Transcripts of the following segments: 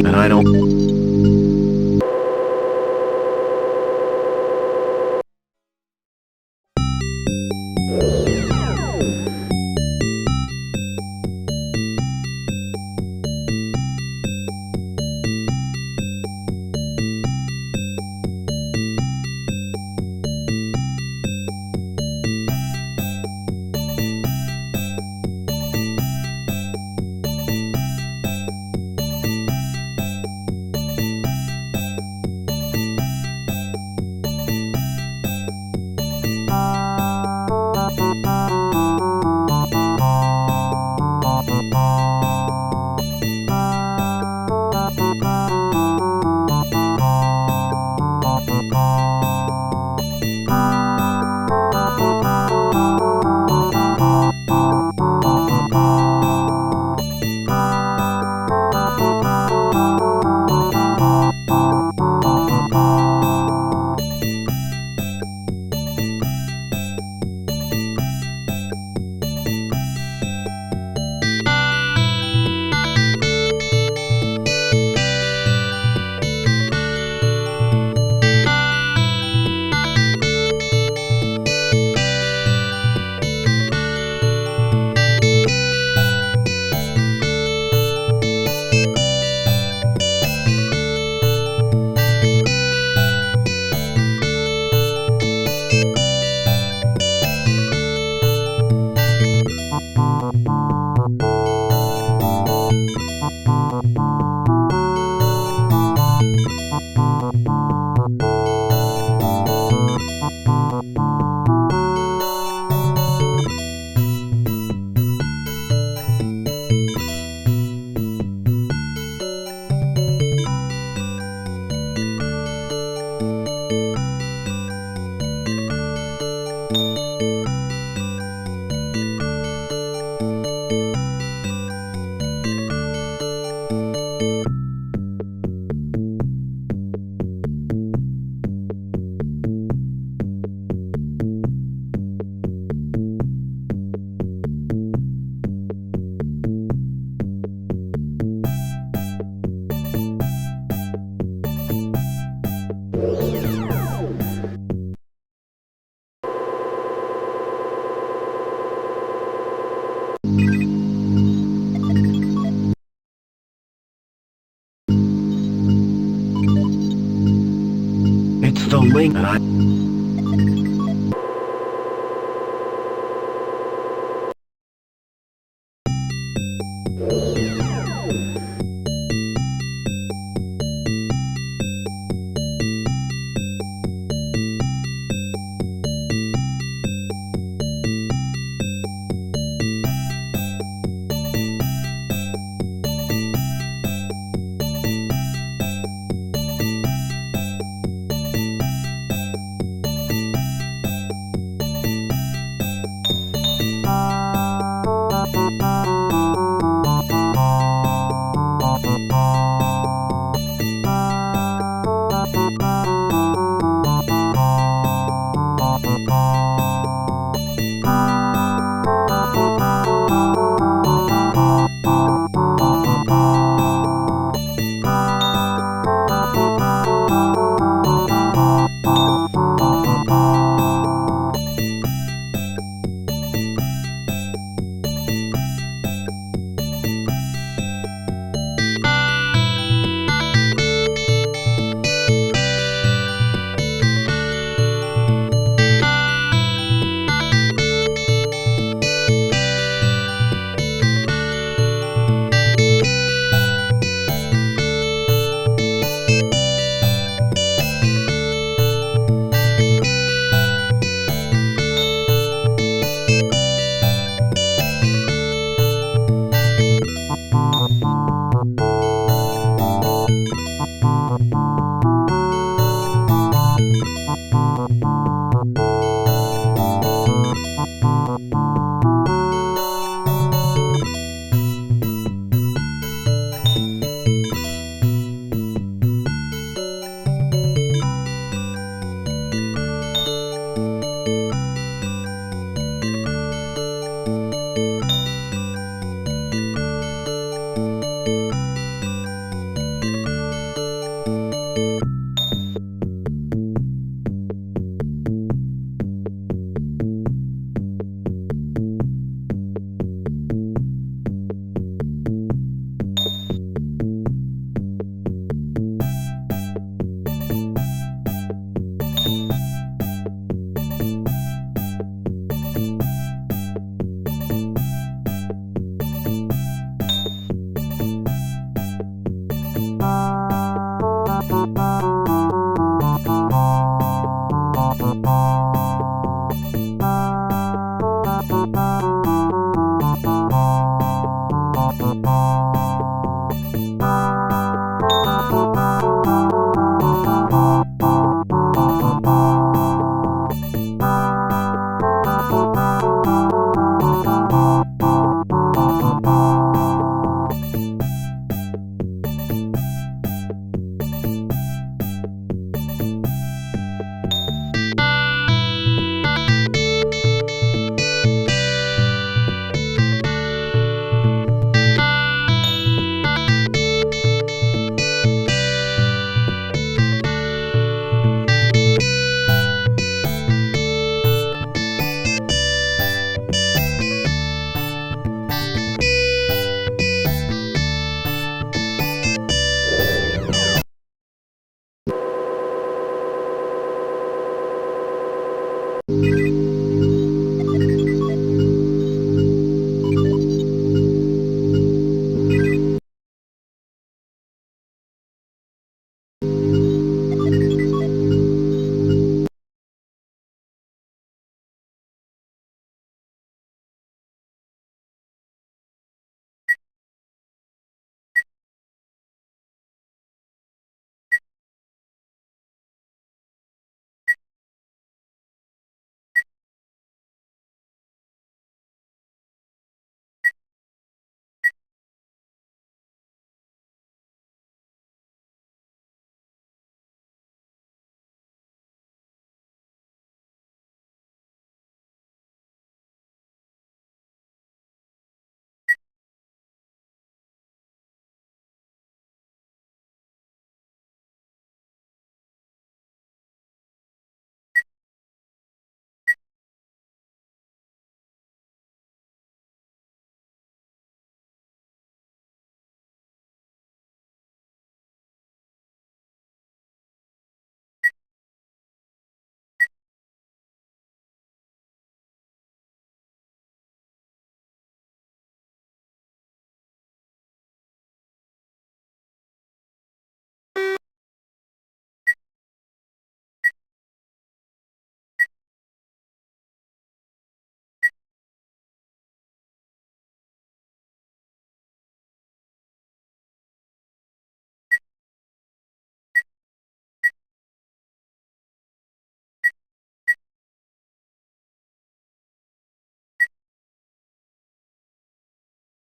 and I don't. It's the link and I...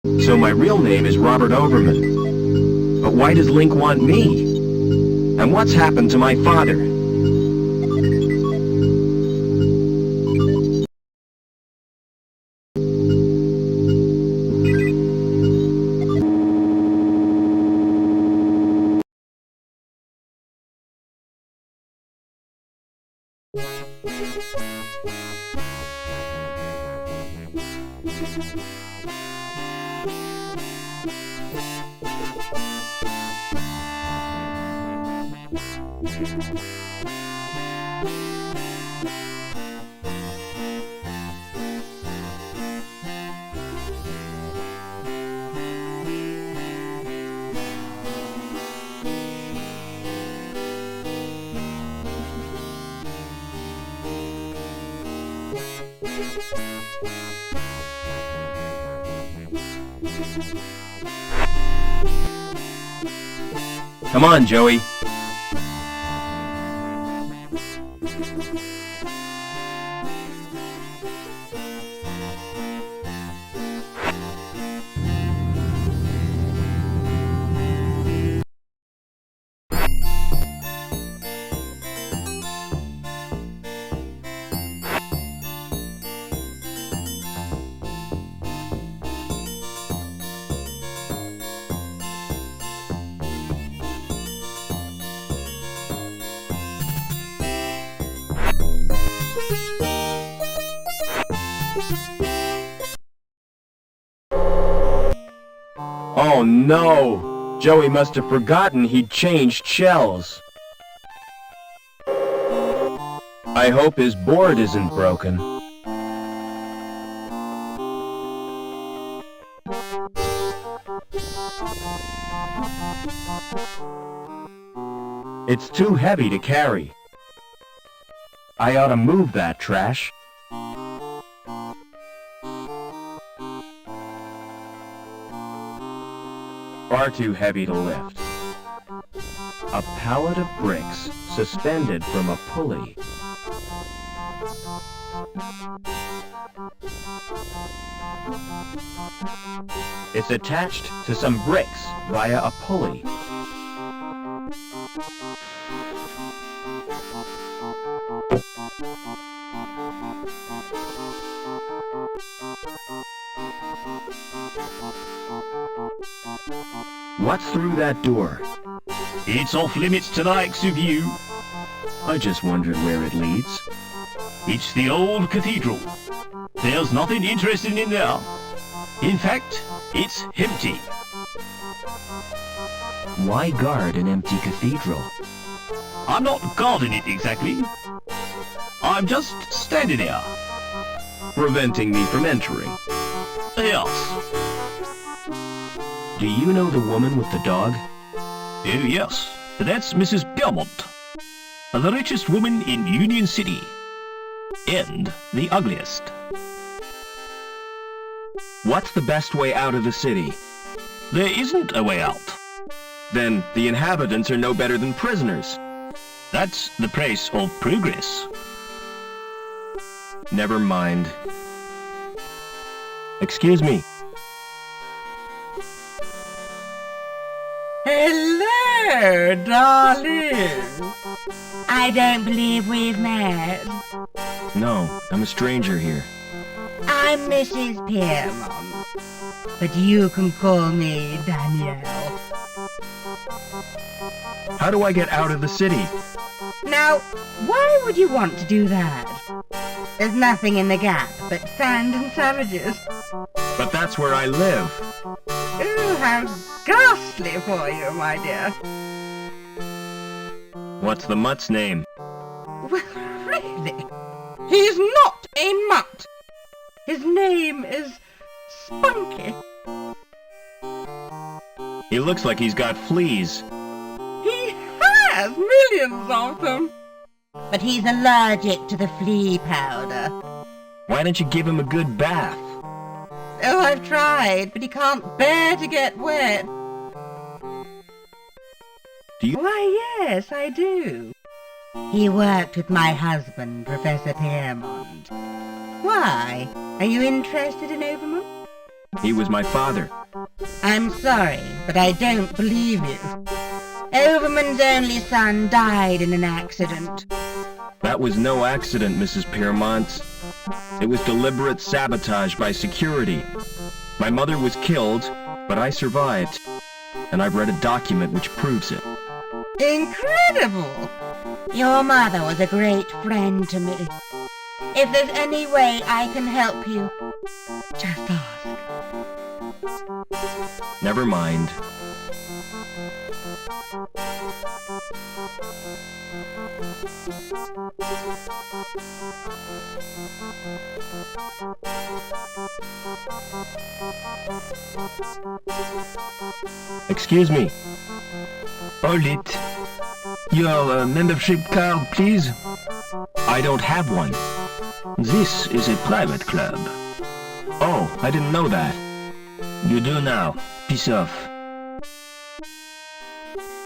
So my real name is Robert Overman. But why does Link want me? And what's happened to my father? Come on, Joey. Oh no! Joey must have forgotten he'd changed shells. I hope his board isn't broken. It's too heavy to carry. I ought to move that trash. Far too heavy to lift. A pallet of bricks suspended from a pulley. It's attached to some bricks via a pulley. What's through that door? It's off limits to the likes of you. I just wondered where it leads. It's the old cathedral. There's nothing interesting in there. In fact, it's empty. Why guard an empty cathedral? I'm not guarding it exactly. I'm just standing there. Preventing me from entering. Yes. Do you know the woman with the dog? Oh yes, that's Mrs. Belmont. The richest woman in Union City. And the ugliest. What's the best way out of the city? There isn't a way out. Then the inhabitants are no better than prisoners. That's the price of progress. Never mind. Excuse me. Hello, darling. I don't believe we've met. No, I'm a stranger here. I'm Mrs. Piermont, but you can call me Danielle. How do I get out of the city? Now, why would you want to do that? There's nothing in the gap but sand and savages. But that's where I live. Oh, how ghastly for you, my dear. What's the mutt's name? Well, really? He's not a mutt. His name is Spunky. He looks like he's got fleas. He has millions of them. But he's allergic to the flea powder. Why don't you give him a good bath? Oh, I've tried, but he can't bear to get wet. Do you? Why, yes, I do. He worked with my husband, Professor Piermont. Why? Are you interested in Overman? He was my father. I'm sorry, but I don't believe you. Overman's only son died in an accident. That was no accident, Mrs. Piermont. It was deliberate sabotage by security. My mother was killed, but I survived. And I've read a document which proves it. Incredible! Your mother was a great friend to me. If there's any way I can help you, just ask. Never mind. Excuse me. Hold it. Your membership card, please. I don't have one. This is a private club. Oh, I didn't know that. You do now. Piss off.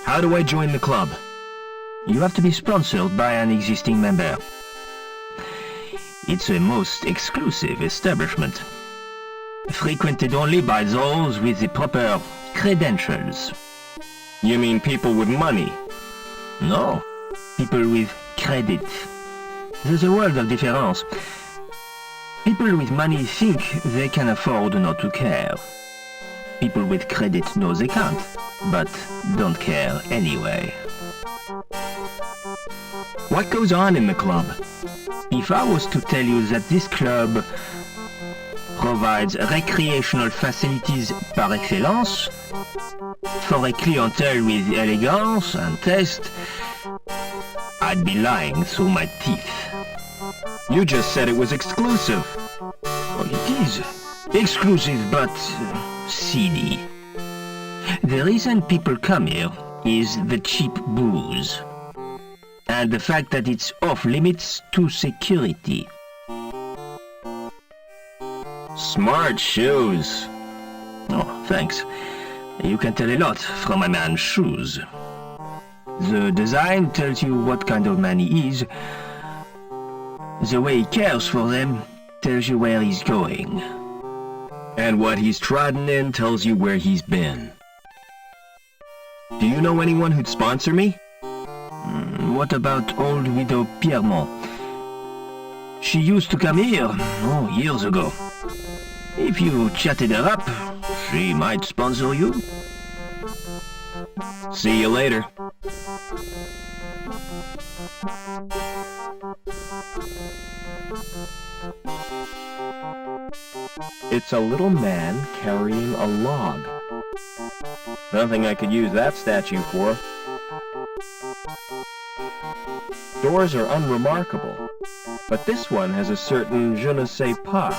How do I join the club? You have to be sponsored by an existing member. It's a most exclusive establishment. Frequented only by those with the proper credentials. You mean people with money? No, people with credit. There's a world of difference. People with money think they can afford not to care. People with credit know they can't, but don't care anyway. What goes on in the club? If I was to tell you that this club provides recreational facilities par excellence for a clientele with elegance and taste, I'd be lying through my teeth. You just said it was exclusive. Well, it is exclusive, but seedy. The reason people come here is the cheap booze, and the fact that it's off limits to security. Smart shoes. Oh, thanks. You can tell a lot from a man's shoes. The design tells you what kind of man he is. The way he cares for them tells you where he's going. And what he's trodden in tells you where he's been. Do you know anyone who'd sponsor me? What about old widow Piermont? She used to come here, years ago. If you chatted her up, she might sponsor you. See you later. It's a little man carrying a log. Nothing I could use that statue for. Doors are unremarkable, but this one has a certain je ne sais pas.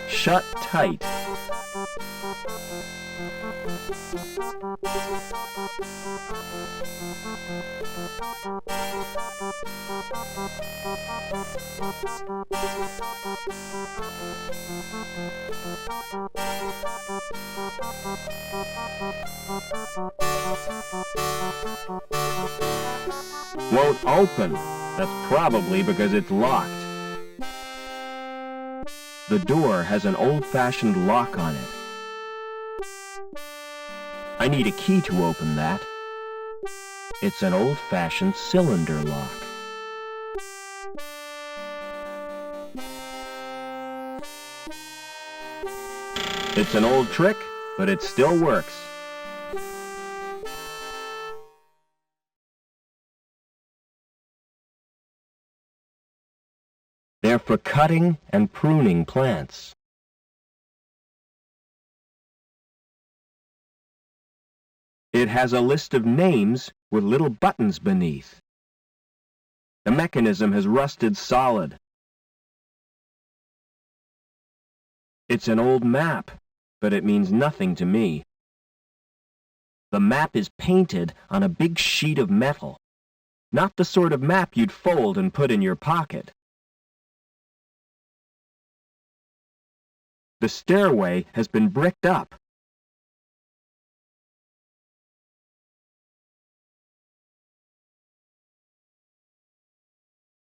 Shut tight. Won't open. That's probably because it's locked. The door has an old-fashioned lock on it. I need a key to open that. It's an old-fashioned cylinder lock. It's an old trick, but it still works. They're for cutting and pruning plants. It has a list of names with little buttons beneath. The mechanism has rusted solid. It's an old map, but it means nothing to me. The map is painted on a big sheet of metal, not the sort of map you'd fold and put in your pocket. The stairway has been bricked up.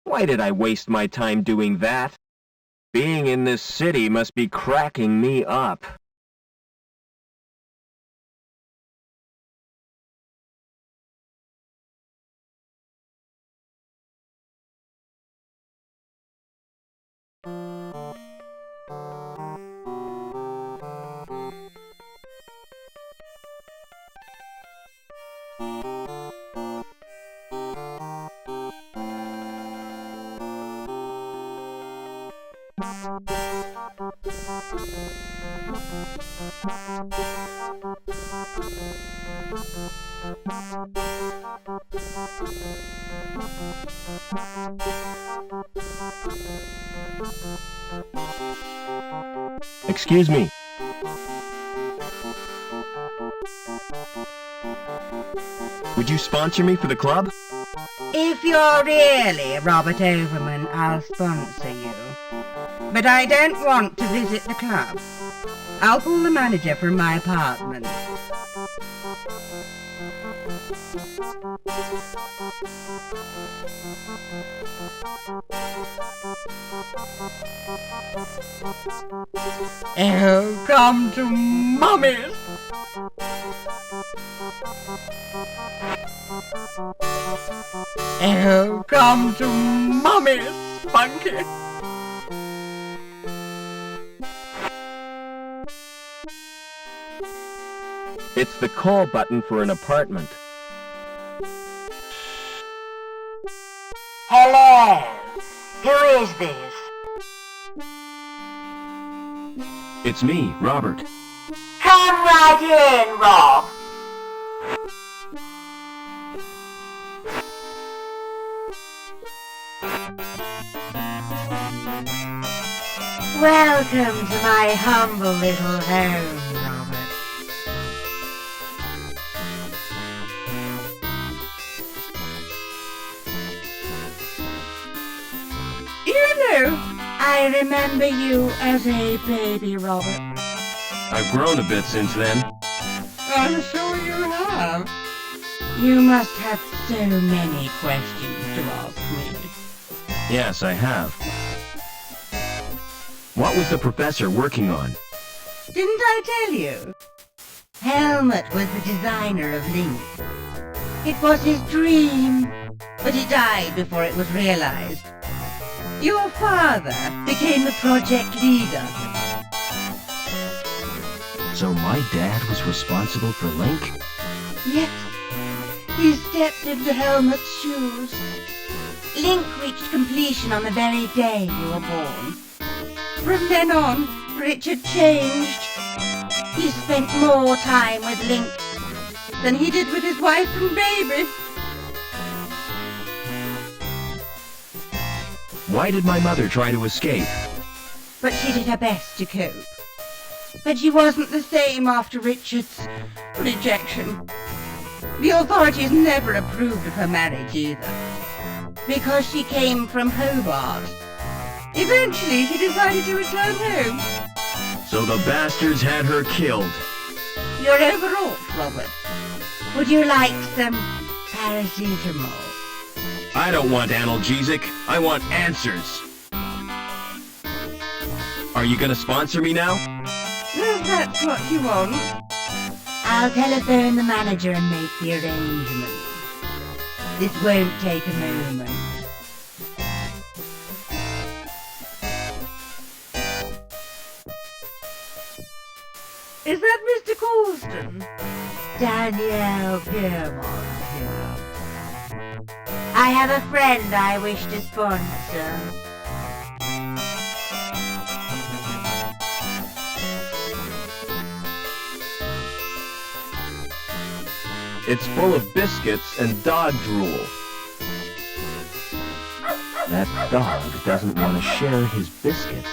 Why did I waste my time doing that? Being in this city must be cracking me up. Excuse me. Would you sponsor me for the club? If you're really Robert Overman, I'll sponsor you. But I don't want to visit the club. I'll call the manager from my apartment. Oh, come to Mummy's. Oh, come to Mummy's, Spunky. It's the call button for an apartment. Hello. Who is this? It's me, Robert. Come right in, Rob. Welcome to my humble little home, Robert. You know, I remember you as a baby, Robert. I've grown a bit since then. I'm sure you have. You must have so many questions to ask me. Yes, I have. What was the professor working on? Didn't I tell you? Helmut was the designer of Link. It was his dream, but he died before it was realized. Your father became the project leader. So my dad was responsible for Link? Yes, he stepped into Helmut's shoes. Link reached completion on the very day you were born. From then on, Richard changed. He spent more time with Link than he did with his wife and baby. Why did my mother try to escape? But she did her best to cope. But she wasn't the same after Richard's rejection. The authorities never approved of her marriage either. Because she came from Hobart. Eventually, she decided to return home. So the bastards had her killed. You're overwrought, Robert. Would you like some paracetamol? I don't want analgesic. I want answers. Are you gonna sponsor me now? If that's what you want. I'll telephone the manager and make the arrangements. This won't take a moment. Is that Mr. Colston? Danielle Piermont here. I have a friend I wish to sponsor. It's full of biscuits and dog drool. That dog doesn't want to share his biscuits.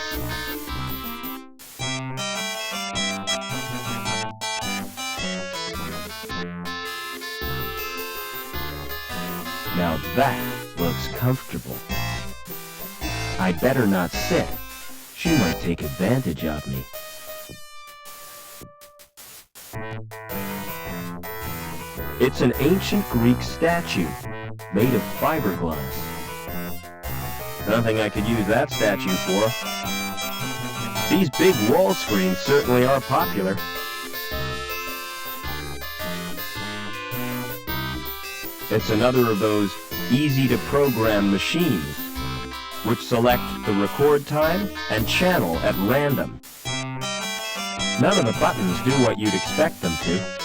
Now that looks comfortable. I'd better not sit. She might take advantage of me. It's an ancient Greek statue, made of fiberglass. Nothing I could use that statue for. These big wall screens certainly are popular. It's another of those easy-to-program machines, which select the record time and channel at random. None of the buttons do what you'd expect them to.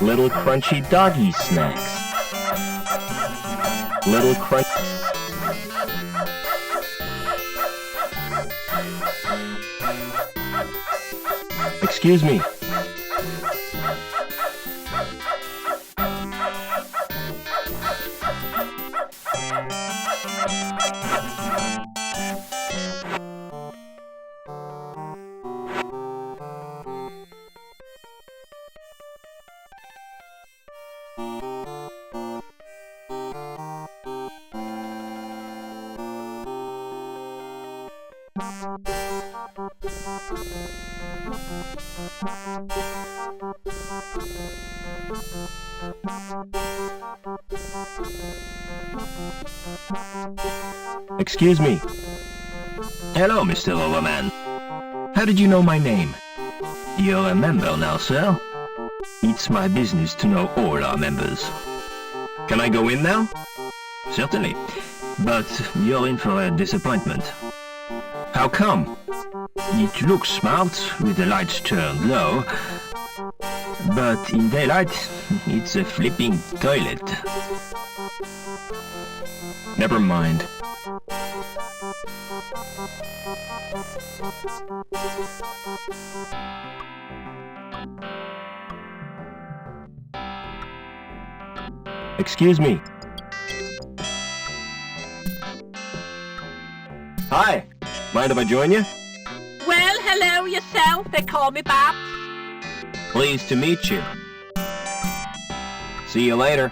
Little crunchy doggy snacks. Little crunch. Excuse me. Excuse me. Hello, Mr. Overman. How did you know my name? You're a member now, sir. It's my business to know all our members. Can I go in now? Certainly. But you're in for a disappointment. How come? It looks smart with the lights turned low, but in daylight, it's a flipping toilet. Never mind. Excuse me. Hi. Mind if I join you? Well, hello yourself. They call me Babs. Pleased to meet you. See you later.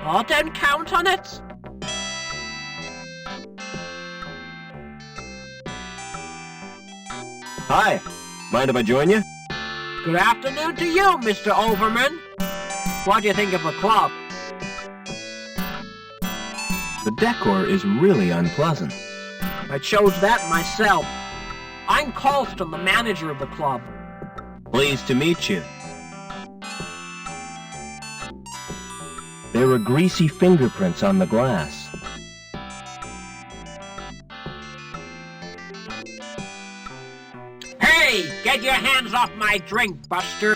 Oh, don't count on it. Hi. Mind if I join you? Good afternoon to you, Mr. Overman. What do you think of the club? The decor is really unpleasant. I chose that myself. I'm Colston, the manager of the club. Pleased to meet you. There are greasy fingerprints on the glass. Hey, get your hands off my drink, Buster.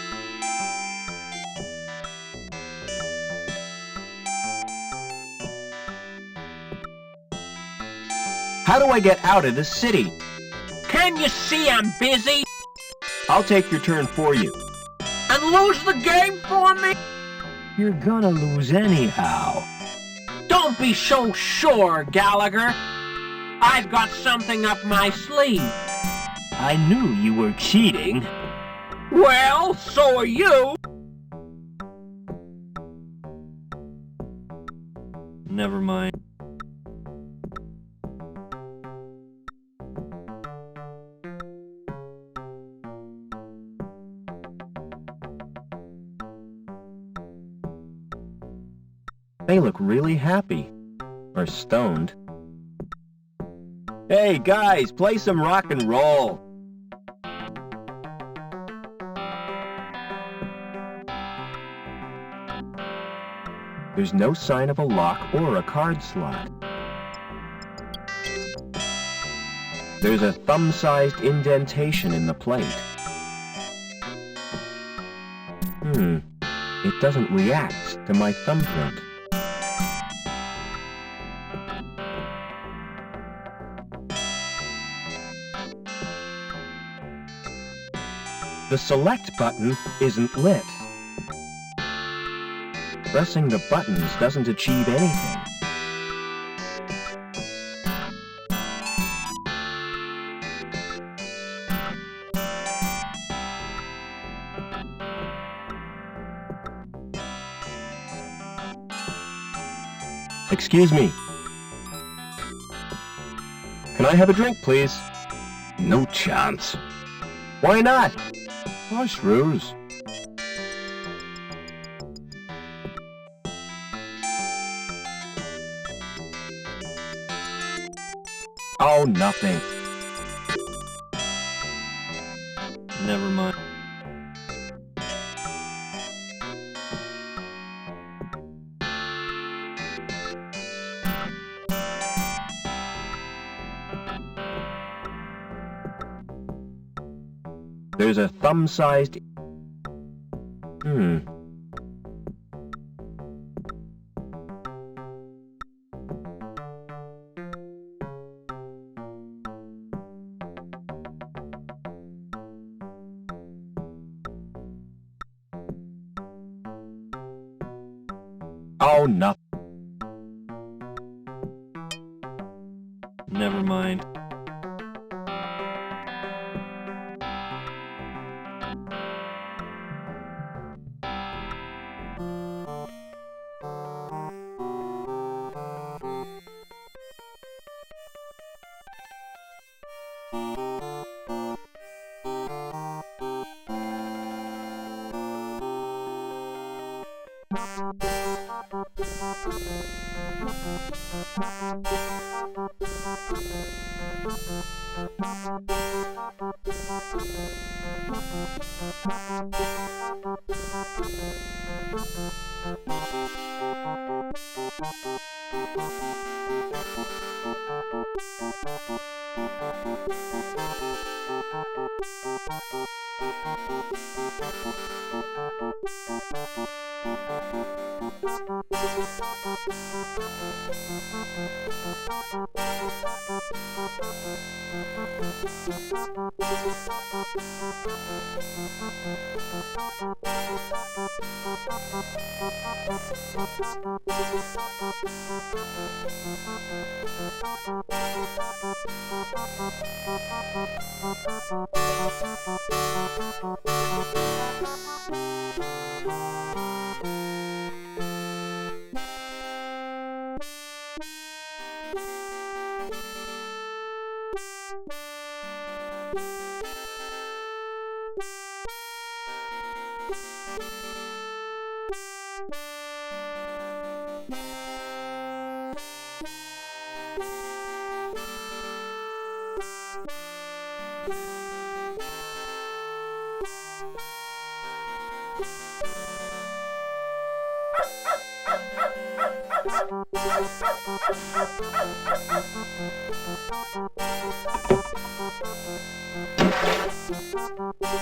How do I get out of this city? Can you see I'm busy? I'll take your turn for you. And lose the game for me? You're gonna lose anyhow. Don't be so sure, Gallagher. I've got something up my sleeve. I knew you were cheating. Well, so are you. Never mind. They look really happy. Or stoned. Hey, guys, play some rock and roll. There's no sign of a lock or a card slot. There's a thumb-sized indentation in the plate. It doesn't react to my thumbprint. The select button isn't lit. Pressing the buttons doesn't achieve anything. Excuse me. Can I have a drink, please? No chance. Why not? Hush, Rose. Oh, nothing. Never mind. There's a thumb-sized... Oh, nothing. Never mind.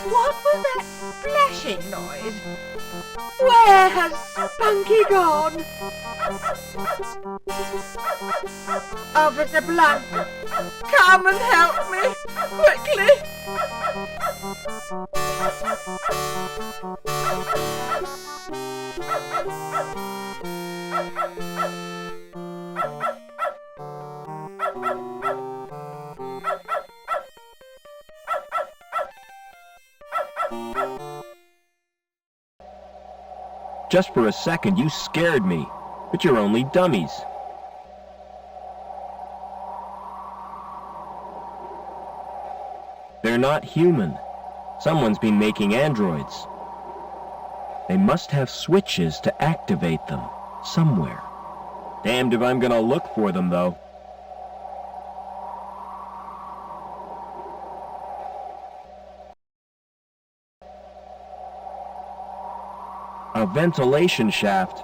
What was that splashing noise? Where has Spunky gone? Officer Blunt, come and help me, quickly! Just for a second, you scared me. But you're only dummies. They're not human. Someone's been making androids. They must have switches to activate them somewhere. Damned if I'm gonna look for them, though. A ventilation shaft.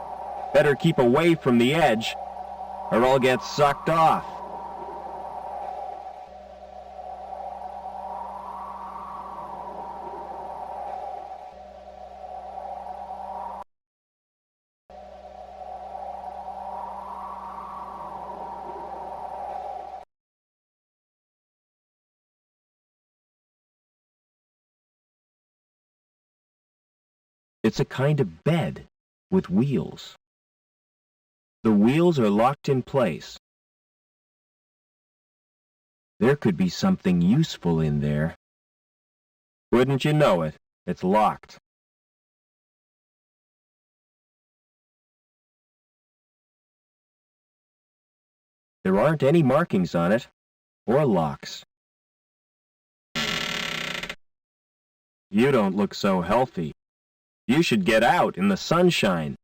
Better keep away from the edge, or I'll get sucked off. It's a kind of bed with wheels. The wheels are locked in place. There could be something useful in there. Wouldn't you know it, it's locked. There aren't any markings on it, or locks. You don't look so healthy. You should get out in the sunshine.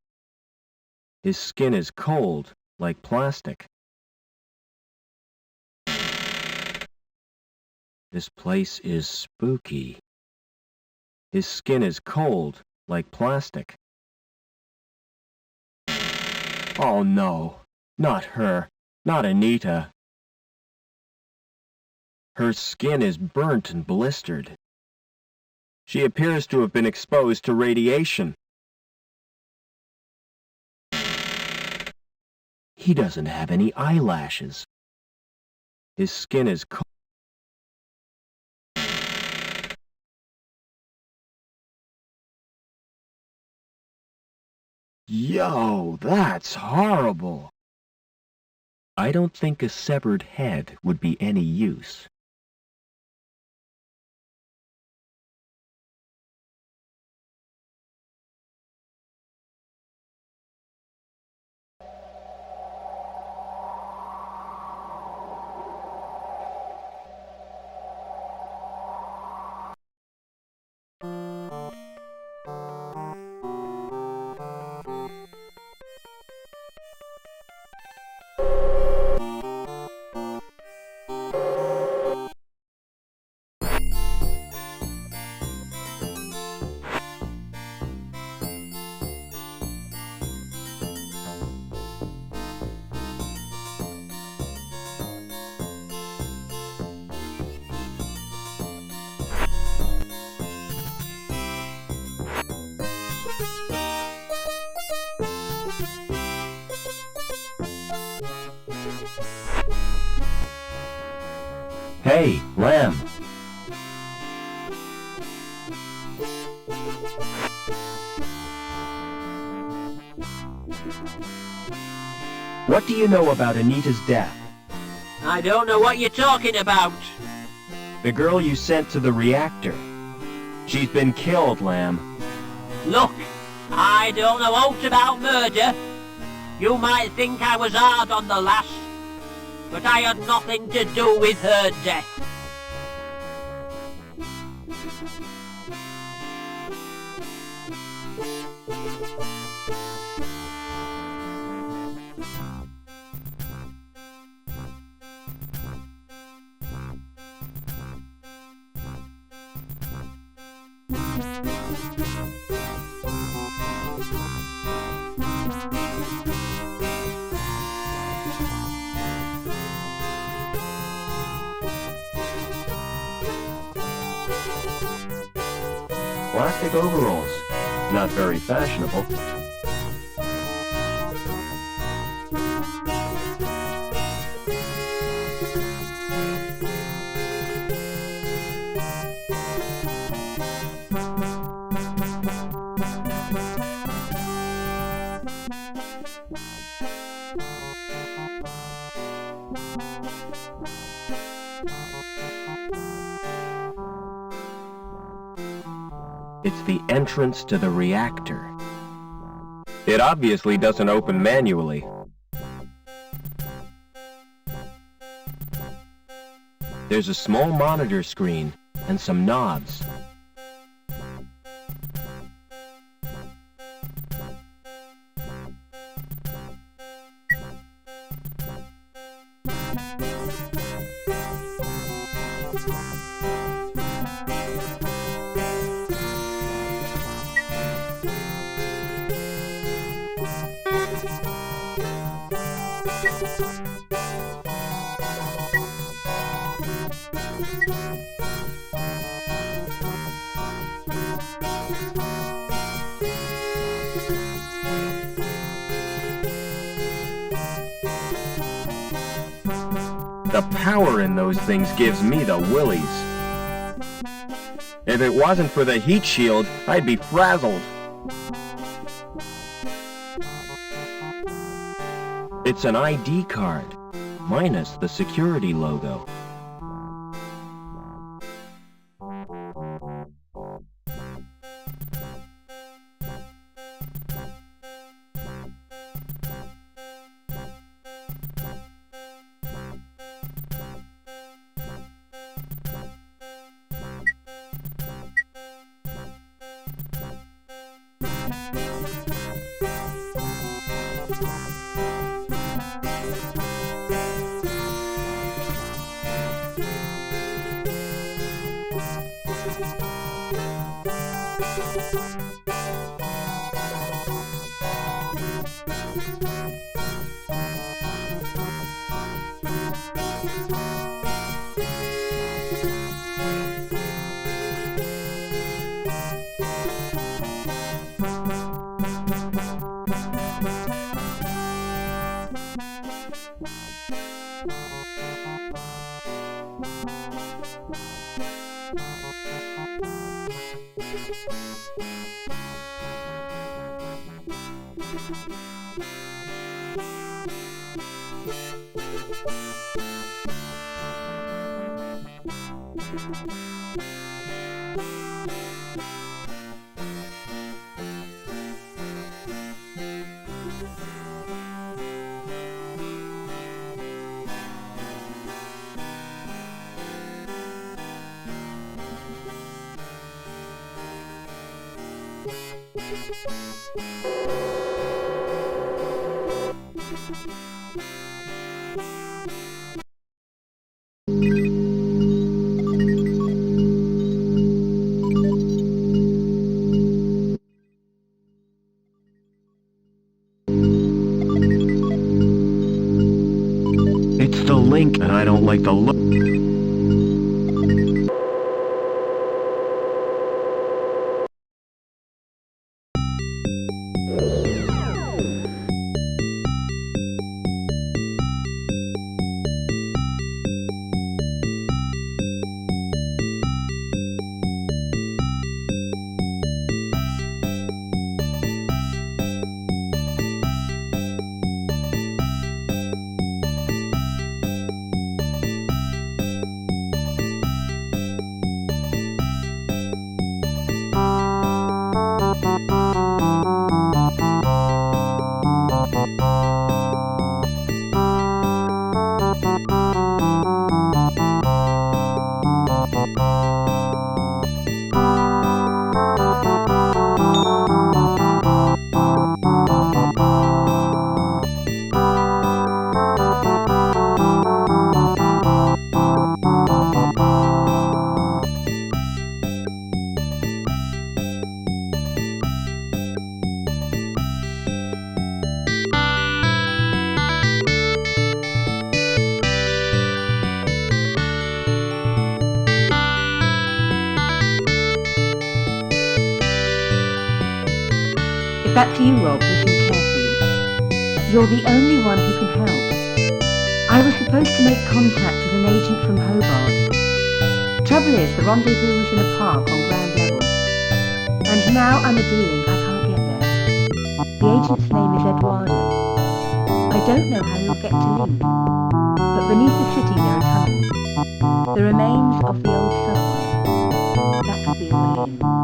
His skin is cold, like plastic. This place is spooky. His skin is cold, like plastic. Oh no, not her, not Anita. Her skin is burnt and blistered. She appears to have been exposed to radiation. He doesn't have any eyelashes. His skin is cold. Yo, that's horrible. I don't think a severed head would be any use. Hey, Lamb. What do you know about Anita's death? I don't know what you're talking about. The girl you sent to the reactor. She's been killed, Lamb. Look, I don't know aught about murder. You might think I was hard on the lass, but I had nothing to do with her death. Plastic overalls. Not very fashionable. It's the entrance to the reactor. It obviously doesn't open manually. There's a small monitor screen and some knobs. The power in those things gives me the willies. If it wasn't for the heat shield, I'd be frazzled. It's an ID card, minus the security logo. It's the link, and I don't like the look. Back to you, Rob. Listen carefully. You're the only one who can help. I was supposed to make contact with an agent from Hobart. Trouble is, the rendezvous was in a park on ground level. And now I'm a dealing, I can't get there. The agent's name is Eduardo. I don't know how he'll get to Link. But beneath the city there are tunnels. The remains of the old subway. That could be a way in.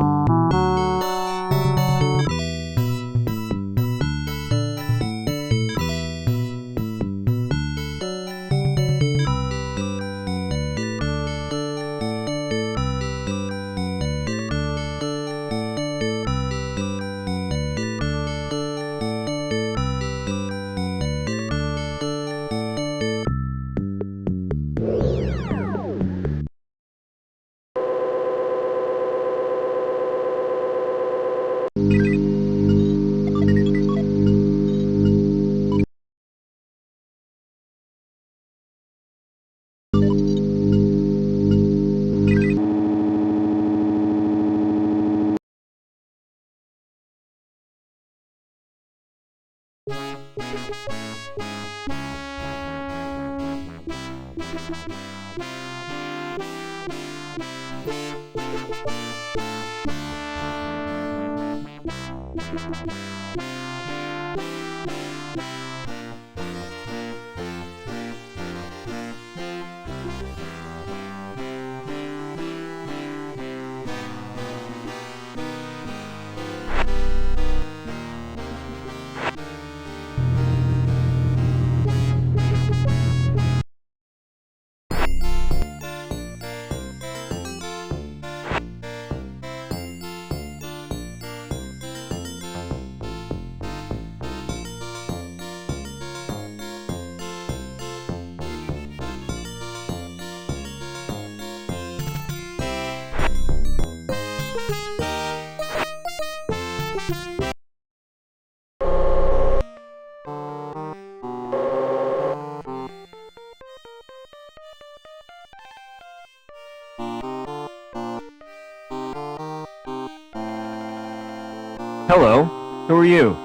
Hello. Who are you?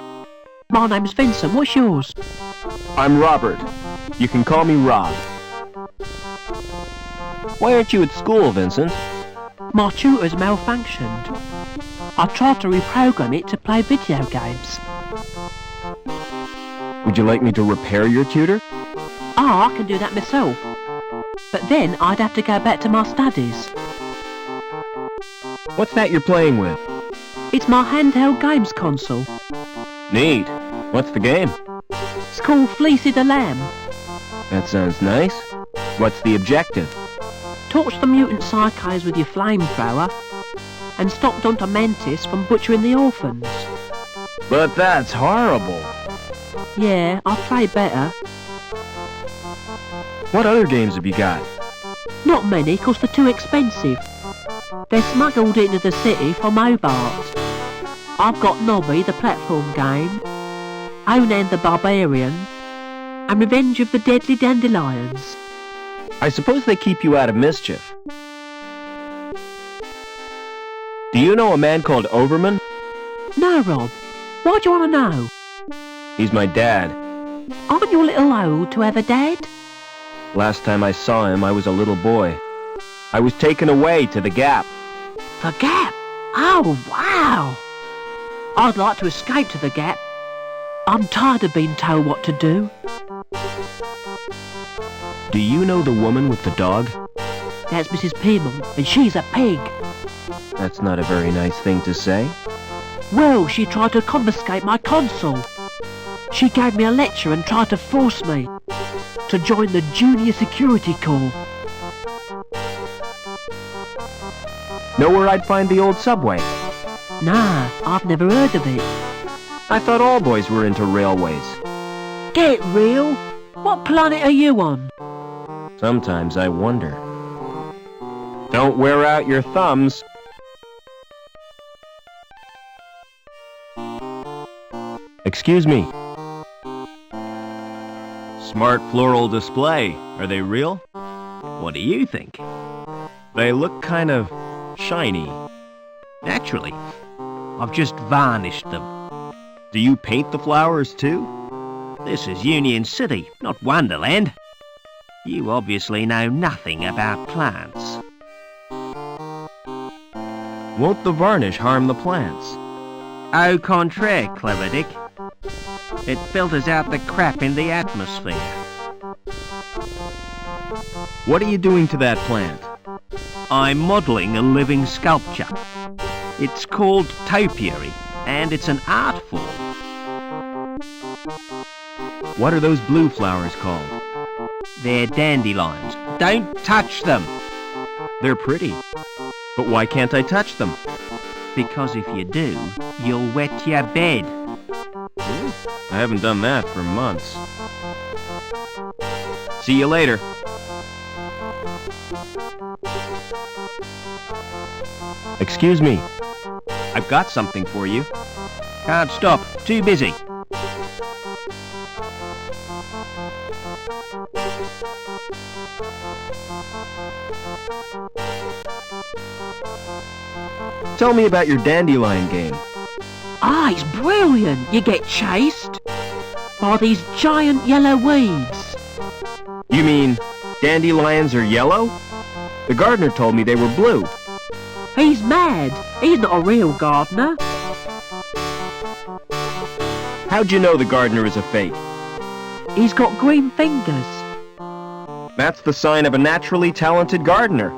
My name's Vincent. What's yours? I'm Robert. You can call me Rob. Why aren't you at school, Vincent? My tutor's malfunctioned. I tried to reprogram it to play video games. Would you like me to repair your tutor? I can do that myself. But then I'd have to go back to my studies. What's that you're playing with? It's my handheld games console. Neat. What's the game? It's called Fleecy the Lamb. That sounds nice. What's the objective? Torch the mutant psychos with your flamethrower and stop Dr. Mantis from butchering the orphans. But that's horrible. Yeah, I'll play better. What other games have you got? Not many, 'cause they're too expensive. They're smuggled into the city from Hobart. I've got Nobby, the platform game, Onan the Barbarian, and Revenge of the Deadly Dandelions. I suppose they keep you out of mischief. Do you know a man called Overman? No, Rob. Why do you want to know? He's my dad. Aren't you a little old to have a dad? Last time I saw him, I was a little boy. I was taken away to the Gap. The Gap? Oh, wow! I'd like to escape to the Gap. I'm tired of being told what to do. Do you know the woman with the dog? That's Mrs. Pearman, and she's a pig. That's not a very nice thing to say. Well, she tried to confiscate my console. She gave me a lecture and tried to force me to join the Junior Security Corps. Know where I'd find the old subway? Nah, I've never heard of it. I thought all boys were into railways. Get real? What planet are you on? Sometimes I wonder. Don't wear out your thumbs. Excuse me. Smart floral display. Are they real? What do you think? They look kind of shiny. Naturally. I've just varnished them. Do you paint the flowers too? This is Union City, not Wonderland. You obviously know nothing about plants. Won't the varnish harm the plants? Au contraire, Clever Dick. It filters out the crap in the atmosphere. What are you doing to that plant? I'm modelling a living sculpture. It's called topiary, and it's an art form. What are those blue flowers called? They're dandelions. Don't touch them! They're pretty. But why can't I touch them? Because if you do, you'll wet your bed. I haven't done that for months. See you later. Excuse me. I've got something for you. Can't stop. Too busy. Tell me about your dandelion game. Ah, it's brilliant. You get chased by these giant yellow weeds. You mean dandelions are yellow? The gardener told me they were blue. He's mad. He's not a real gardener. How'd you know the gardener is a fake? He's got green fingers. That's the sign of a naturally talented gardener.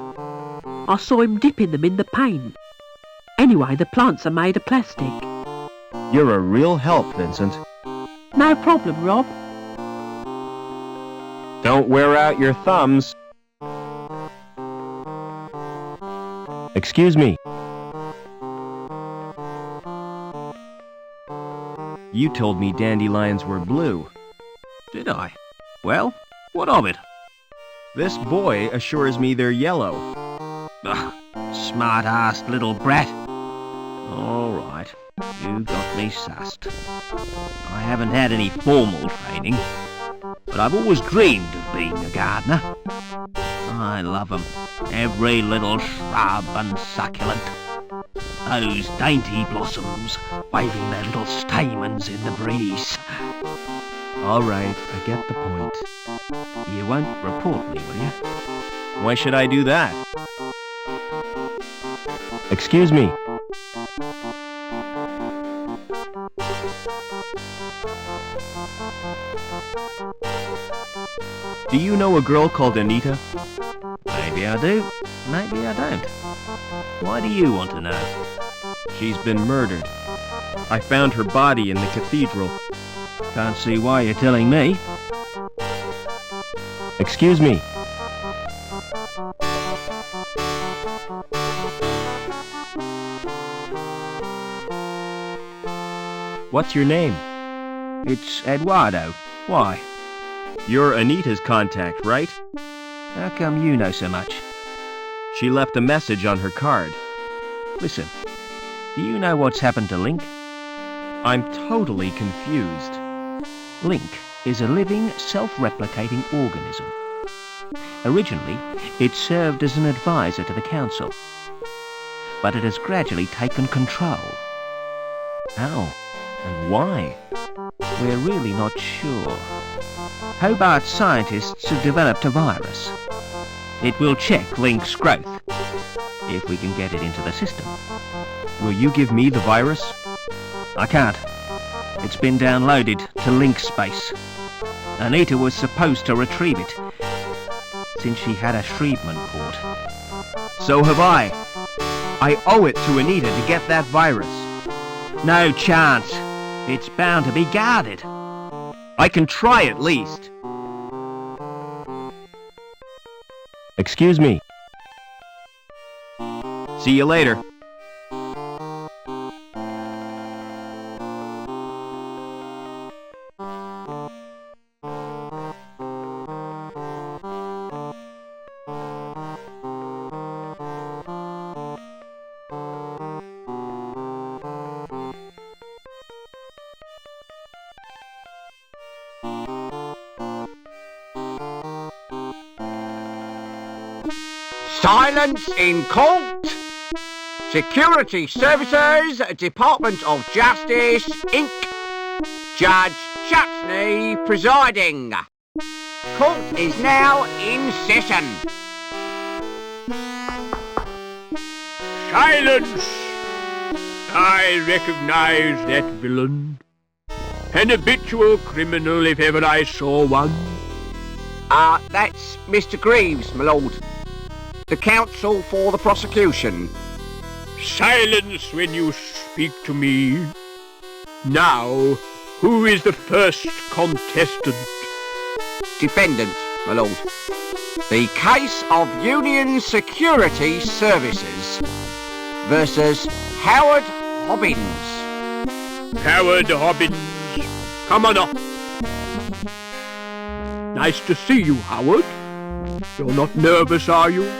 I saw him dipping them in the paint. Anyway, the plants are made of plastic. You're a real help, Vincent. No problem, Rob. Don't wear out your thumbs. Excuse me. You told me dandelions were blue. Did I? Well, what of it? This boy assures me they're yellow. Ugh, smart-assed little brat. All right, you got absolutely sussed. I haven't had any formal training, but I've always dreamed of being a gardener. I love 'em, every little shrub and succulent. Those dainty blossoms waving their little stamens in the breeze. All right, I get the point. You won't report me, will you? Why should I do that? Excuse me. Do you know a girl called Anita? Maybe I do, maybe I don't. Why do you want to know? She's been murdered. I found her body in the cathedral. Can't see why you're telling me. Excuse me. What's your name? It's Eduardo. Why? You're Anita's contact, right? How come you know so much? She left a message on her card. Listen, do you know what's happened to Link? I'm totally confused. Link is a living, self-replicating organism. Originally, it served as an advisor to the council, but it has gradually taken control. How and why? We're really not sure. Hobart scientists have developed a virus. It will check Link's growth, if we can get it into the system. Will you give me the virus? I can't. It's been downloaded to Link space. Anita was supposed to retrieve it, since she had a Shrievman port. So have I. I owe it to Anita to get that virus. No chance. It's bound to be guarded. I can try at least. Excuse me. See you later. Silence in court! Security Services, Department of Justice, Inc. Judge Chutney presiding. Court is now in session. Silence! I recognize that villain. An habitual criminal if ever I saw one. That's Mr. Greaves, my lord. The counsel for the prosecution. Silence when you speak to me. Now, who is the first contestant? Defendant, my lord. The case of Union Security Services versus Howard Hobbins. Howard Hobbins, come on up. Nice to see you, Howard. You're not nervous, are you?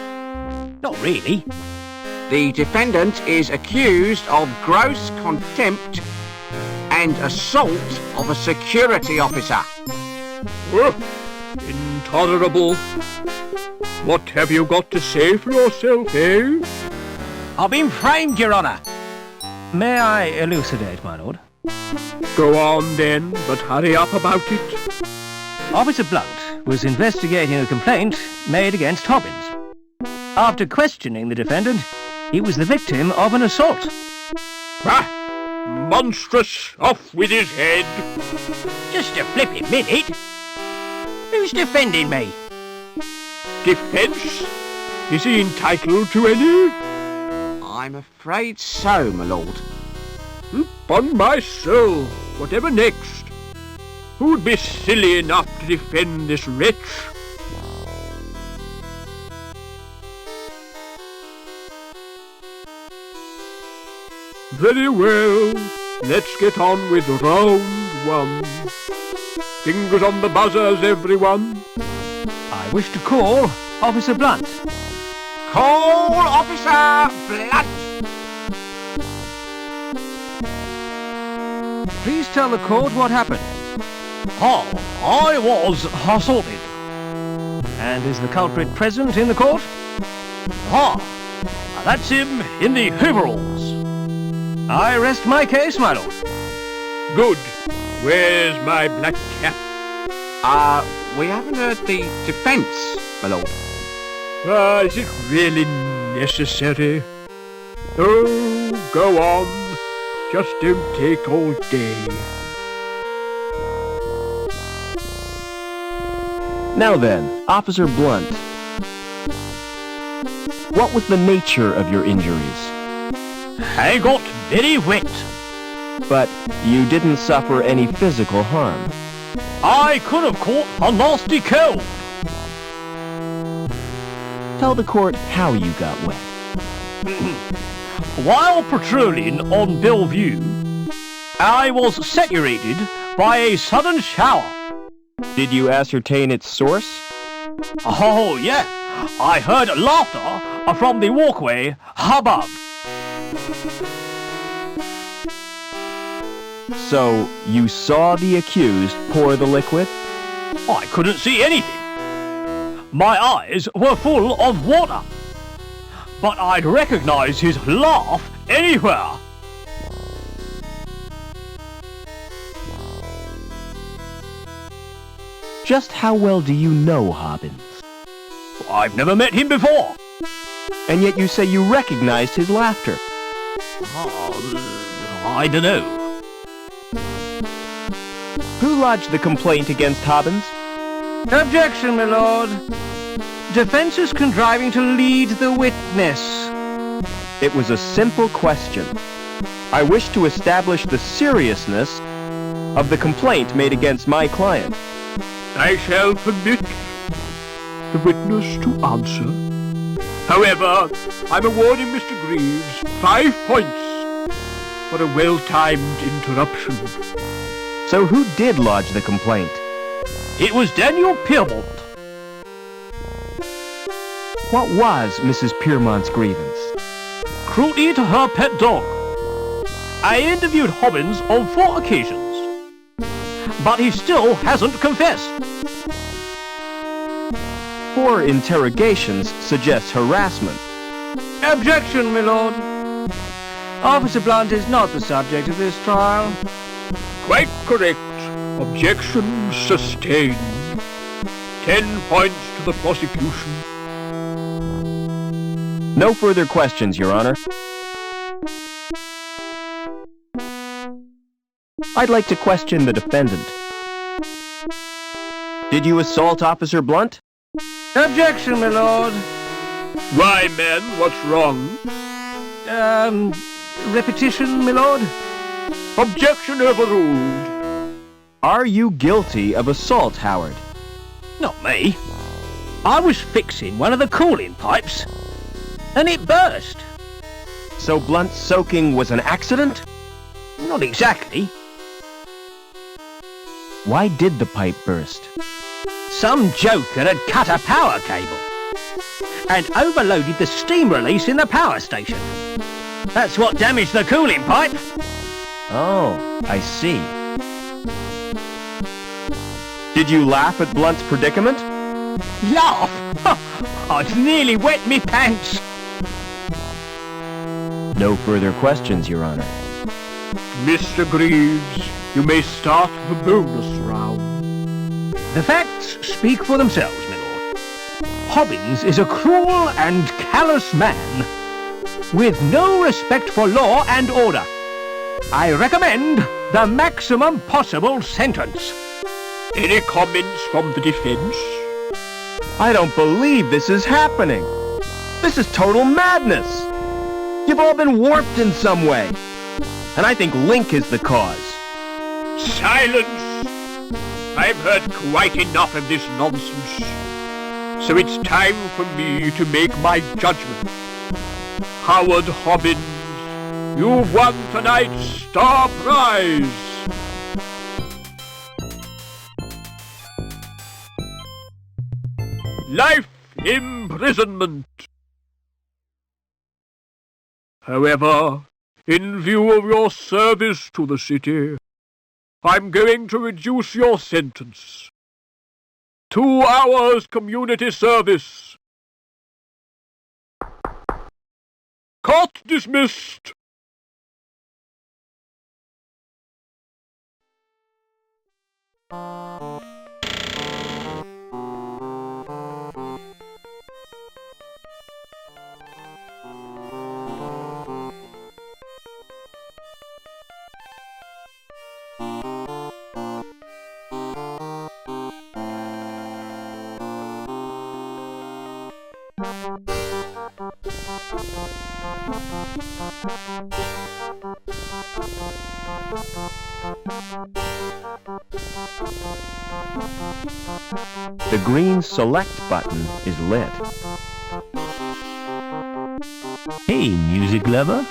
Not really. The defendant is accused of gross contempt and assault of a security officer. Intolerable. What have you got to say for yourself, eh? I've been framed, Your Honour. May I elucidate, my lord? Go on then, but hurry up about it. Officer Blunt was investigating a complaint made against Hobbins. After questioning the defendant, he was the victim of an assault. Ah! Monstrous! Off with his head! Just a flippin' minute. Who's defending me? Defence? Is he entitled to any? I'm afraid so, my lord. Upon my soul, whatever next? Who'd be silly enough to defend this wretch? Very well, let's get on with round one. Fingers on the buzzers, everyone. I wish to call Officer Blunt. Call Officer Blunt! Please tell the court what happened. Oh, I was assaulted. And is the culprit present in the court? That's him in the overalls. I rest my case, my lord. Good. Where's my black cap? We haven't heard the defence, my lord. Is it really necessary? Oh, go on. Just don't take all day. Now then, Officer Blunt. What was the nature of your injuries? I got very wet. But you didn't suffer any physical harm. I could have caught a nasty cold. Tell the court how you got wet. While patrolling on Bellevue, I was saturated by a sudden shower. Did you ascertain its source? Oh, yeah. I heard laughter from the walkway above. So, you saw the accused pour the liquid? I couldn't see anything. My eyes were full of water. But I'd recognize his laugh anywhere. Just how well do you know Gibbons? I've never met him before. And yet you say you recognized his laughter. I don't know. Who lodged the complaint against Gibbons? Objection, my lord. Defence is contriving to lead the witness. It was a simple question. I wish to establish the seriousness of the complaint made against my client. I shall permit the witness to answer. However, I'm awarding Mr. Greaves 5 points for a well-timed interruption. So who did lodge the complaint? It was Daniel Piermont. What was Mrs. Piermont's grievance? Cruelty to her pet dog. I interviewed Gibbons on 4 occasions, but he still hasn't confessed. 4 interrogations suggest harassment. Objection, my lord. Officer Blunt is not the subject of this trial. Quite correct. Objection sustained. 10 points to the prosecution. No further questions, Your Honor. I'd like to question the defendant. Did you assault Officer Blunt? Objection, my lord. Why, man, what's wrong? Repetition, my lord. Objection overruled. Are you guilty of assault, Howard? Not me. I was fixing one of the cooling pipes, and it burst. So Blunt's soaking was an accident? Not exactly. Why did the pipe burst? Some joker had cut a power cable and overloaded the steam release in the power station. That's what damaged the cooling pipe. Oh, I see. Did you laugh at Blunt's predicament? Laugh? I'd nearly wet me pants. No further questions, Your Honor. Mr. Greaves, you may start the bonus round. The facts speak for themselves, my lord. Gibbons is a cruel and callous man, with no respect for law and order. I recommend the maximum possible sentence. Any comments from the defense? I don't believe this is happening. This is total madness. You've all been warped in some way. And I think Link is the cause. Silence! I've heard quite enough of this nonsense. So it's time for me to make my judgment. Howard Gibbons, you've won tonight's star prize. Life imprisonment. However, in view of your service to the city, I'm going to reduce your sentence. 2 hours community service. Court dismissed. The green select button is lit. Hey, music lover.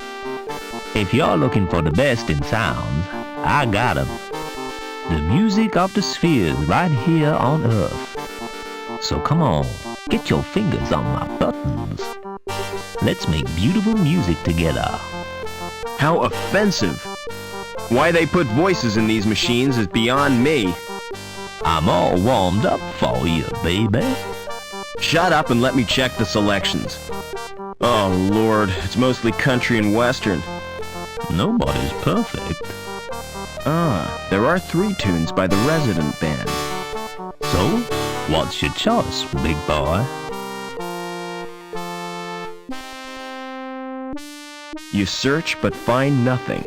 If you're looking for the best in sounds, I got 'em. The music of the spheres right here on Earth. So come on, get your fingers on my buttons. Let's make beautiful music together. How offensive! Why they put voices in these machines is beyond me. I'm all warmed up for you, baby. Shut up and let me check the selections. Oh Lord, it's mostly country and western. Nobody's perfect. Ah, there are 3 tunes by the resident band. So, what's your choice, big boy? You search but find nothing.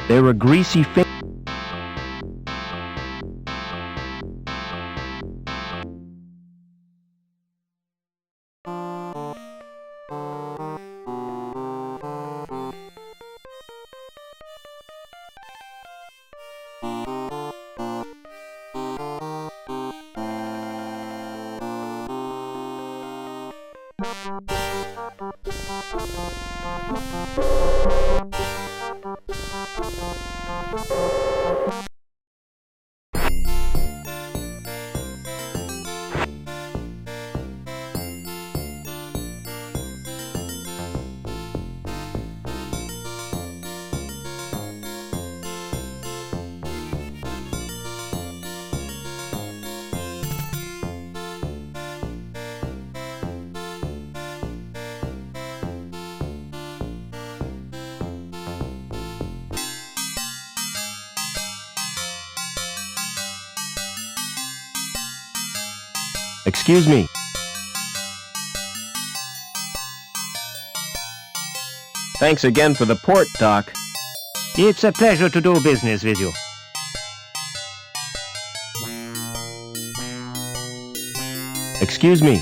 There are greasy Excuse me. Thanks again for the port, Doc. It's a pleasure to do business with you. Excuse me.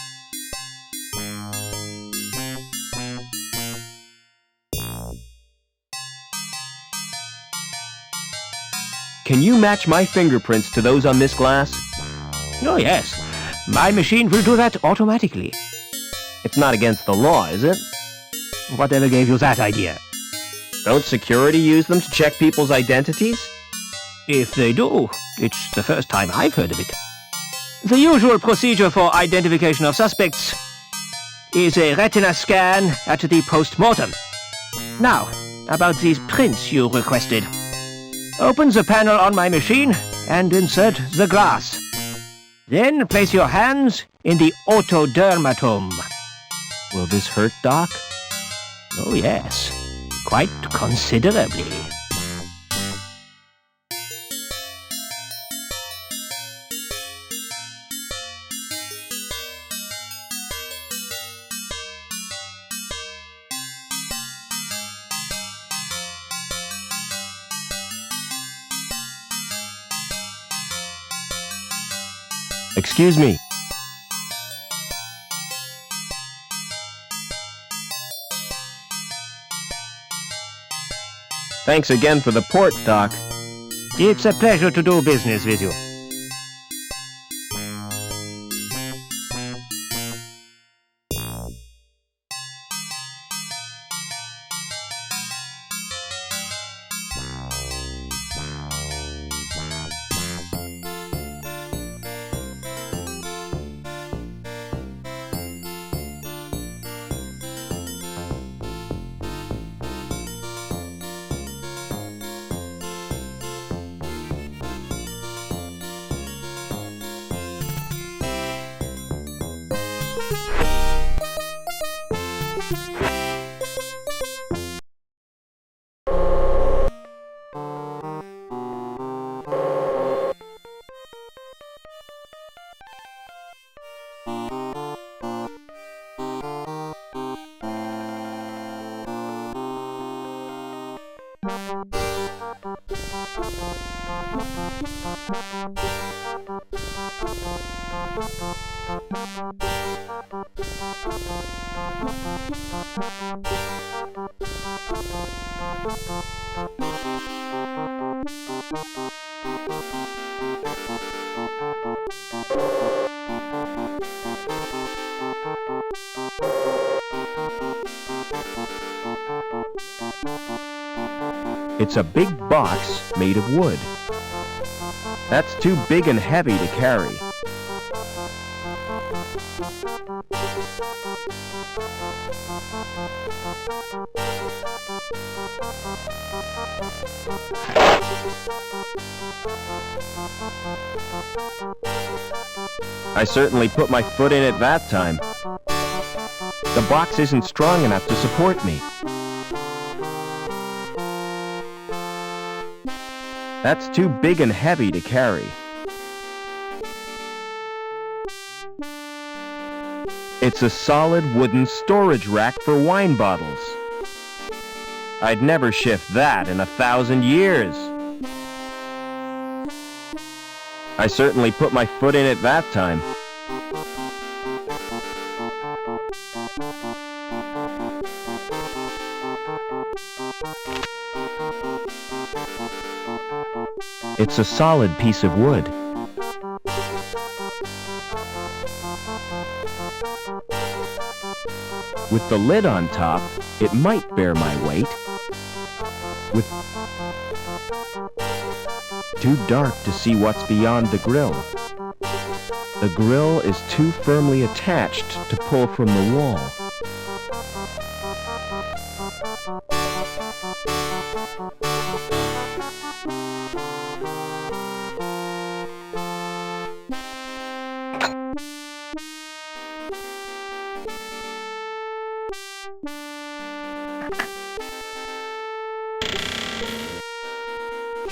Can you match my fingerprints to those on this glass? Oh, yes. My machine will do that automatically. It's not against the law, is it? Whatever gave you that idea? Don't security use them to check people's identities? If they do, it's the first time I've heard of it. The usual procedure for identification of suspects is a retina scan at the post-mortem. Now, about these prints you requested. Open the panel on my machine and insert the glass. Then place your hands in the otodermatome. Will this hurt, Doc? Oh yes, quite considerably. Excuse me. Thanks again for the port, Doc. It's a pleasure to do business with you. It's a big box made of wood. That's too big and heavy to carry. I certainly put my foot in it that time. The box isn't strong enough to support me. That's too big and heavy to carry. It's a solid wooden storage rack for wine bottles. I'd never shift that in 1,000 years. I certainly put my foot in it that time. It's a solid piece of wood. With the lid on top, it might bear my weight. With too dark to see what's beyond the grill. The grill is too firmly attached to pull from the wall.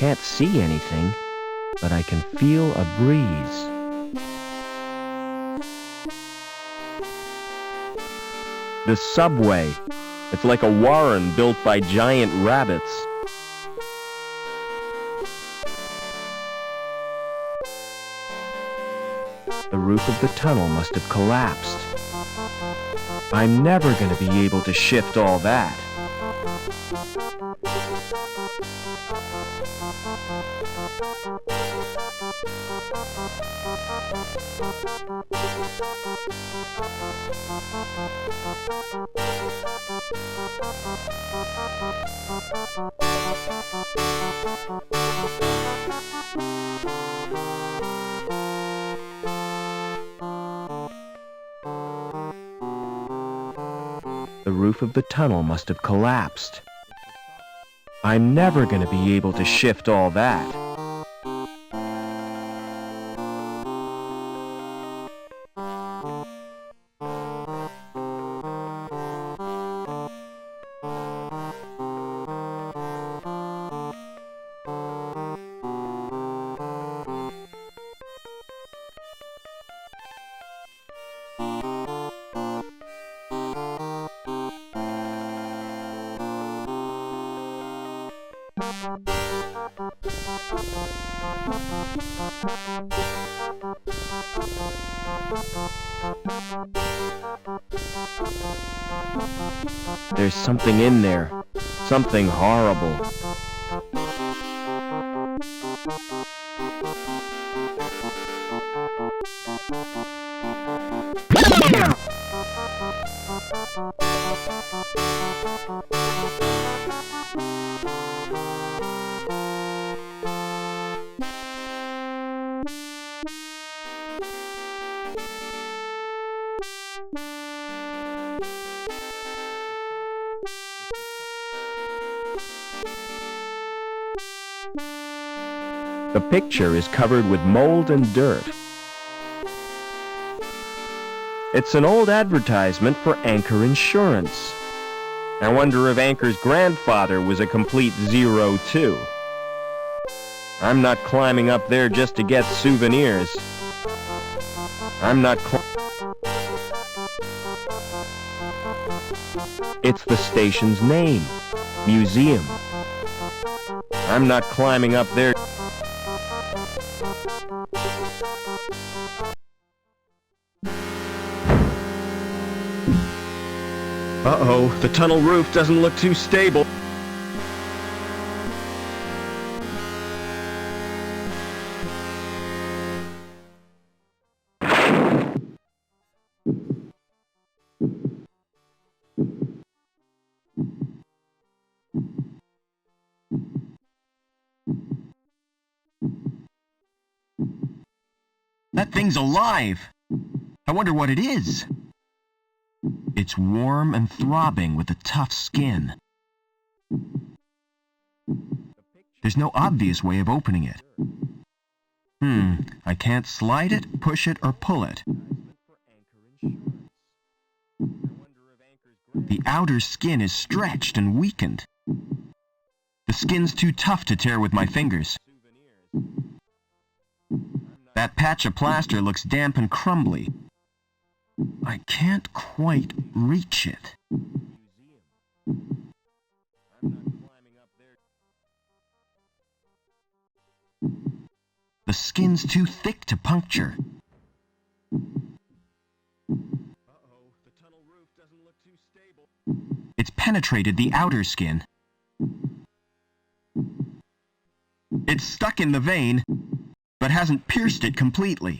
Can't see anything, but I can feel a breeze. The subway. It's like a warren built by giant rabbits. The roof of the tunnel must have collapsed. I'm never going to be able to shift all that. The roof of the tunnel must have collapsed. I'm never going to be able to shift all that. There's something in there. Something horrible. The picture is covered with mold and dirt. It's an old advertisement for Anchor Insurance. I wonder if Anchor's grandfather was a complete zero, too. I'm not climbing up there just to get souvenirs. I'm not It's the station's name. Museum. I'm not climbing up there. Uh-oh, the tunnel roof doesn't look too stable. That thing's alive! I wonder what it is. It's warm and throbbing with a tough skin. There's no obvious way of opening it. I can't slide it, push it, or pull it. The outer skin is stretched and weakened. The skin's too tough to tear with my fingers. That patch of plaster looks damp and crumbly. I can't quite reach it. The skin's too thick to puncture. It's penetrated the outer skin. It's stuck in the vein, but hasn't pierced it completely.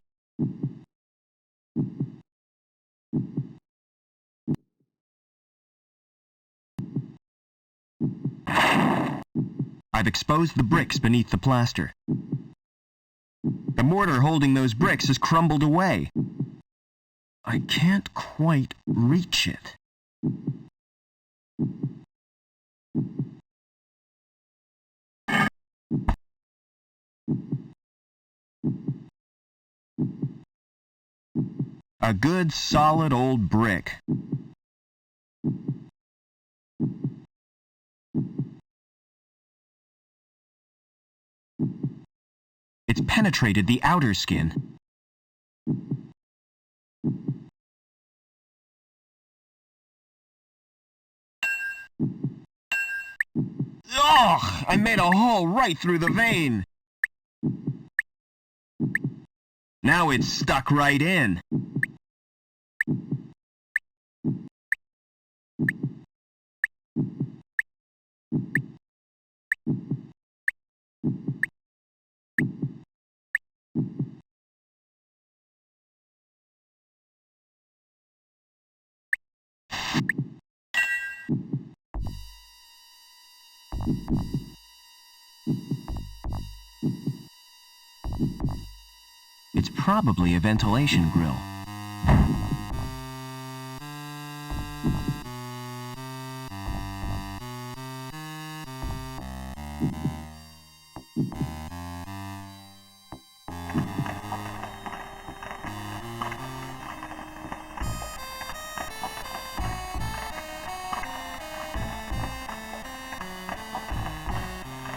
I've exposed the bricks beneath the plaster. The mortar holding those bricks has crumbled away. I can't quite reach it. A good, solid old brick. It's penetrated the outer skin. Ugh! I made a hole right through the vein. Now it's stuck right in. It's probably a ventilation grill.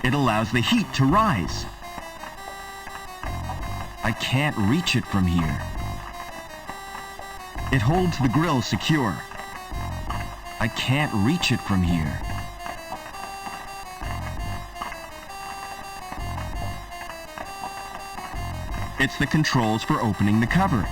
It allows the heat to rise. I can't reach it from here. It holds the grill secure. I can't reach it from here. It's the controls for opening the cover.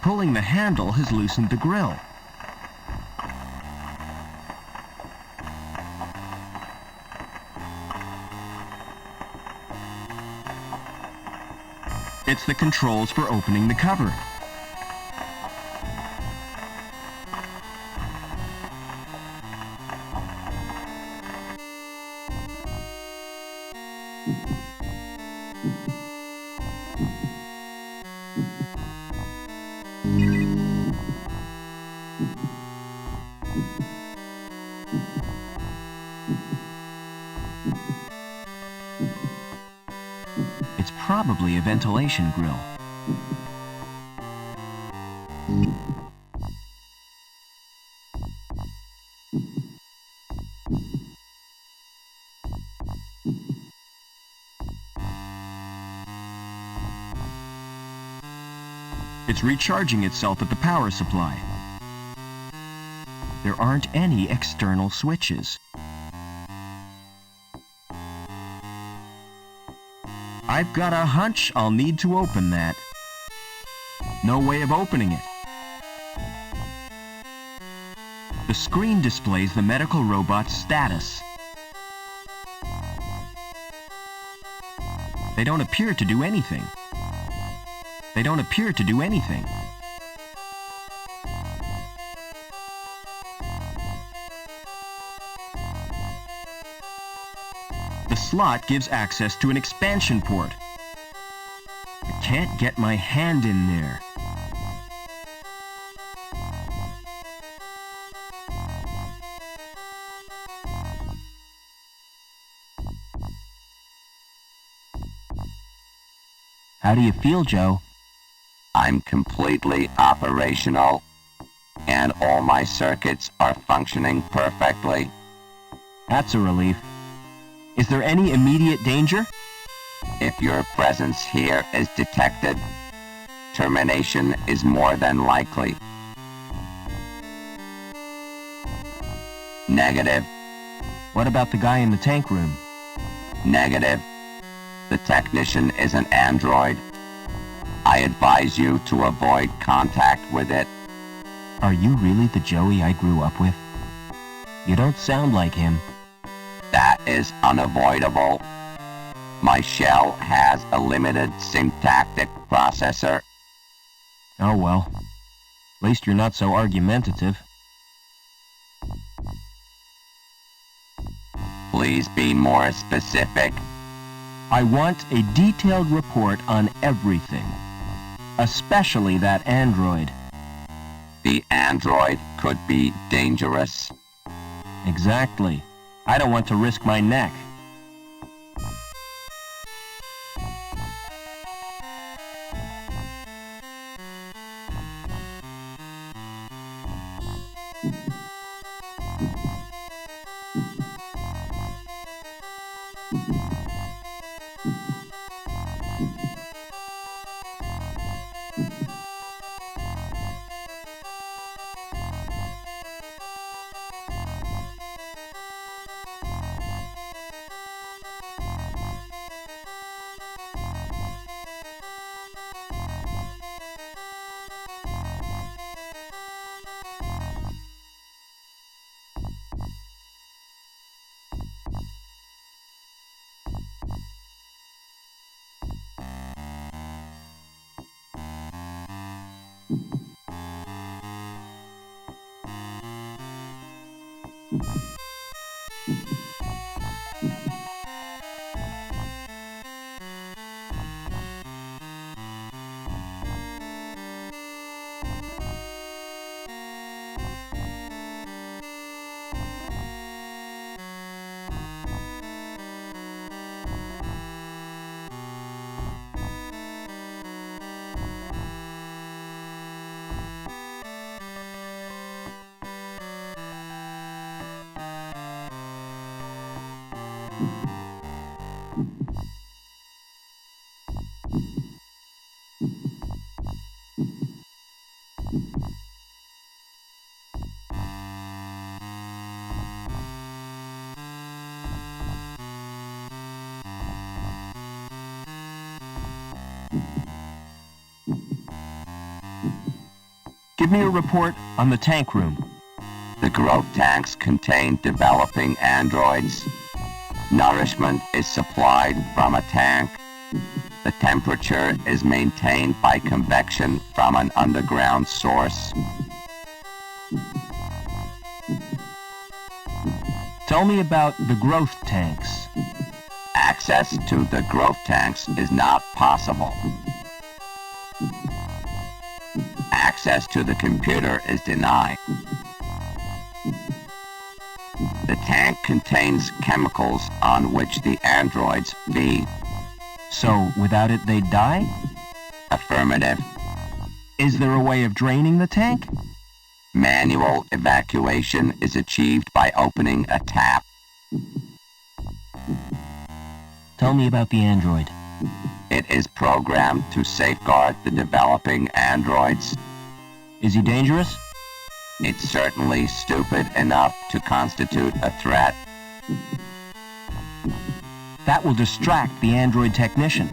Pulling the handle has loosened the grill. It's the controls for opening the cover. It's probably a ventilation grill. It's recharging itself at the power supply. There aren't any external switches. I've got a hunch I'll need to open that. No way of opening it. The screen displays the medical robot's status. They don't appear to do anything. They don't appear to do anything. The slot gives access to an expansion port. I can't get my hand in there. How do you feel, Joe? I'm completely operational, and all my circuits are functioning perfectly. That's a relief. Is there any immediate danger? If your presence here is detected, termination is more than likely. Negative. What about the guy in the tank room? Negative. The technician is an android. I advise you to avoid contact with it. Are you really the Joey I grew up with? You don't sound like him. That is unavoidable. My shell has a limited syntactic processor. Oh well. At least you're not so argumentative. Please be more specific. I want a detailed report on everything. Especially that android. The android could be dangerous. Exactly. I don't want to risk my neck. Give me a report on the tank room. The growth tanks contain developing androids. Nourishment is supplied from a tank. The temperature is maintained by convection from an underground source. Tell me about the growth tanks. Access to the growth tanks is not possible. Access to the computer is denied. The tank contains chemicals on which the androids feed. So, without it, they'd die? Affirmative. Is there a way of draining the tank? Manual evacuation is achieved by opening a tap. Tell me about the android. It is programmed to safeguard the developing androids. Is he dangerous? It's certainly stupid enough to constitute a threat. That will distract the android technician.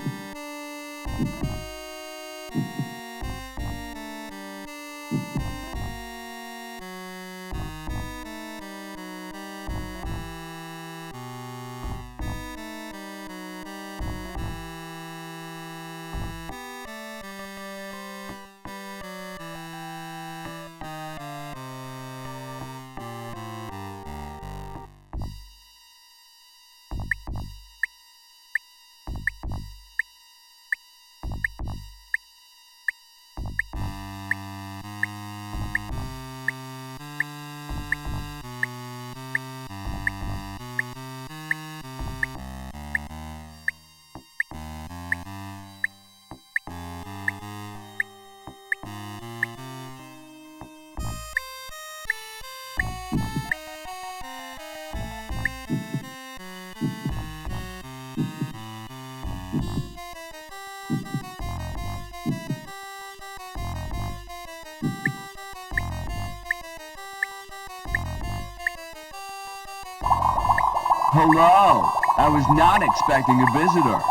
Hello! I was not expecting a visitor.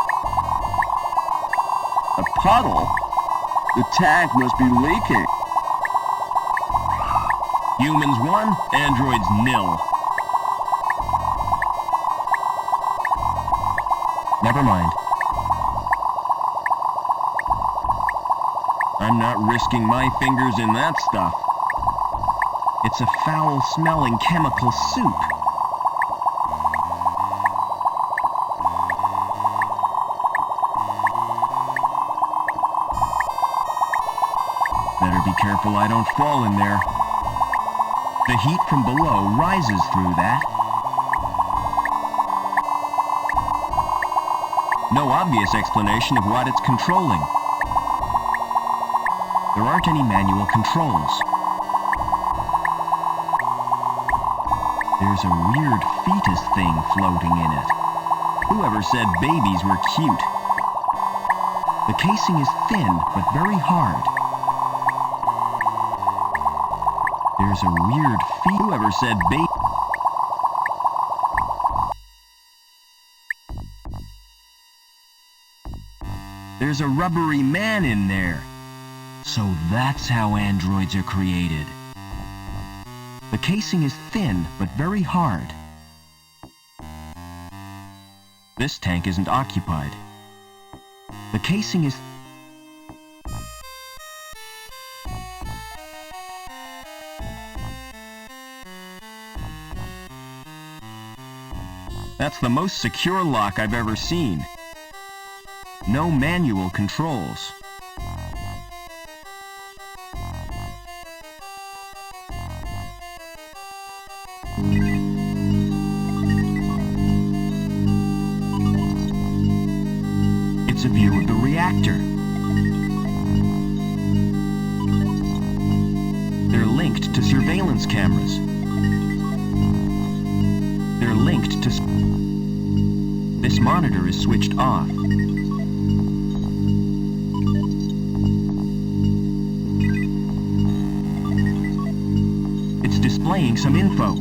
A puddle? The tank must be leaking. Humans 1, androids 0. Never mind. I'm not risking my fingers in that stuff. It's a foul-smelling chemical soup. Better be careful I don't fall in there. The heat from below rises through that. No obvious explanation of what it's controlling. There aren't any manual controls. There's a weird fetus thing floating in it. Whoever said babies were cute? The casing is thin, but very hard. There's a weird whoever said baby. There's a rubbery man in there. So that's how androids are created. The casing is thin, but very hard. This tank isn't occupied. The casing is... That's the most secure lock I've ever seen. No manual controls. It's a view of the reactor. They're linked to surveillance cameras. They're linked to... This monitor is switched off. It's displaying some info.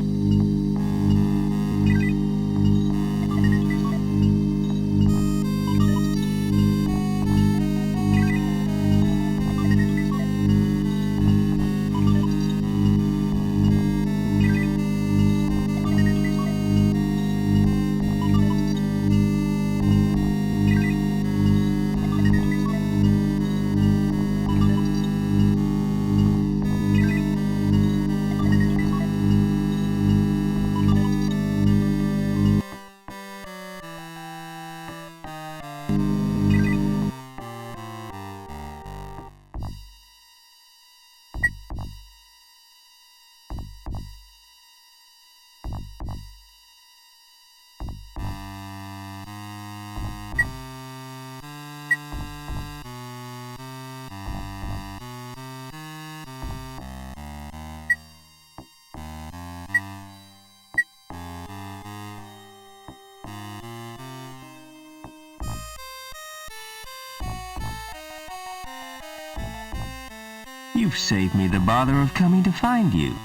You've saved me the bother of coming to find you.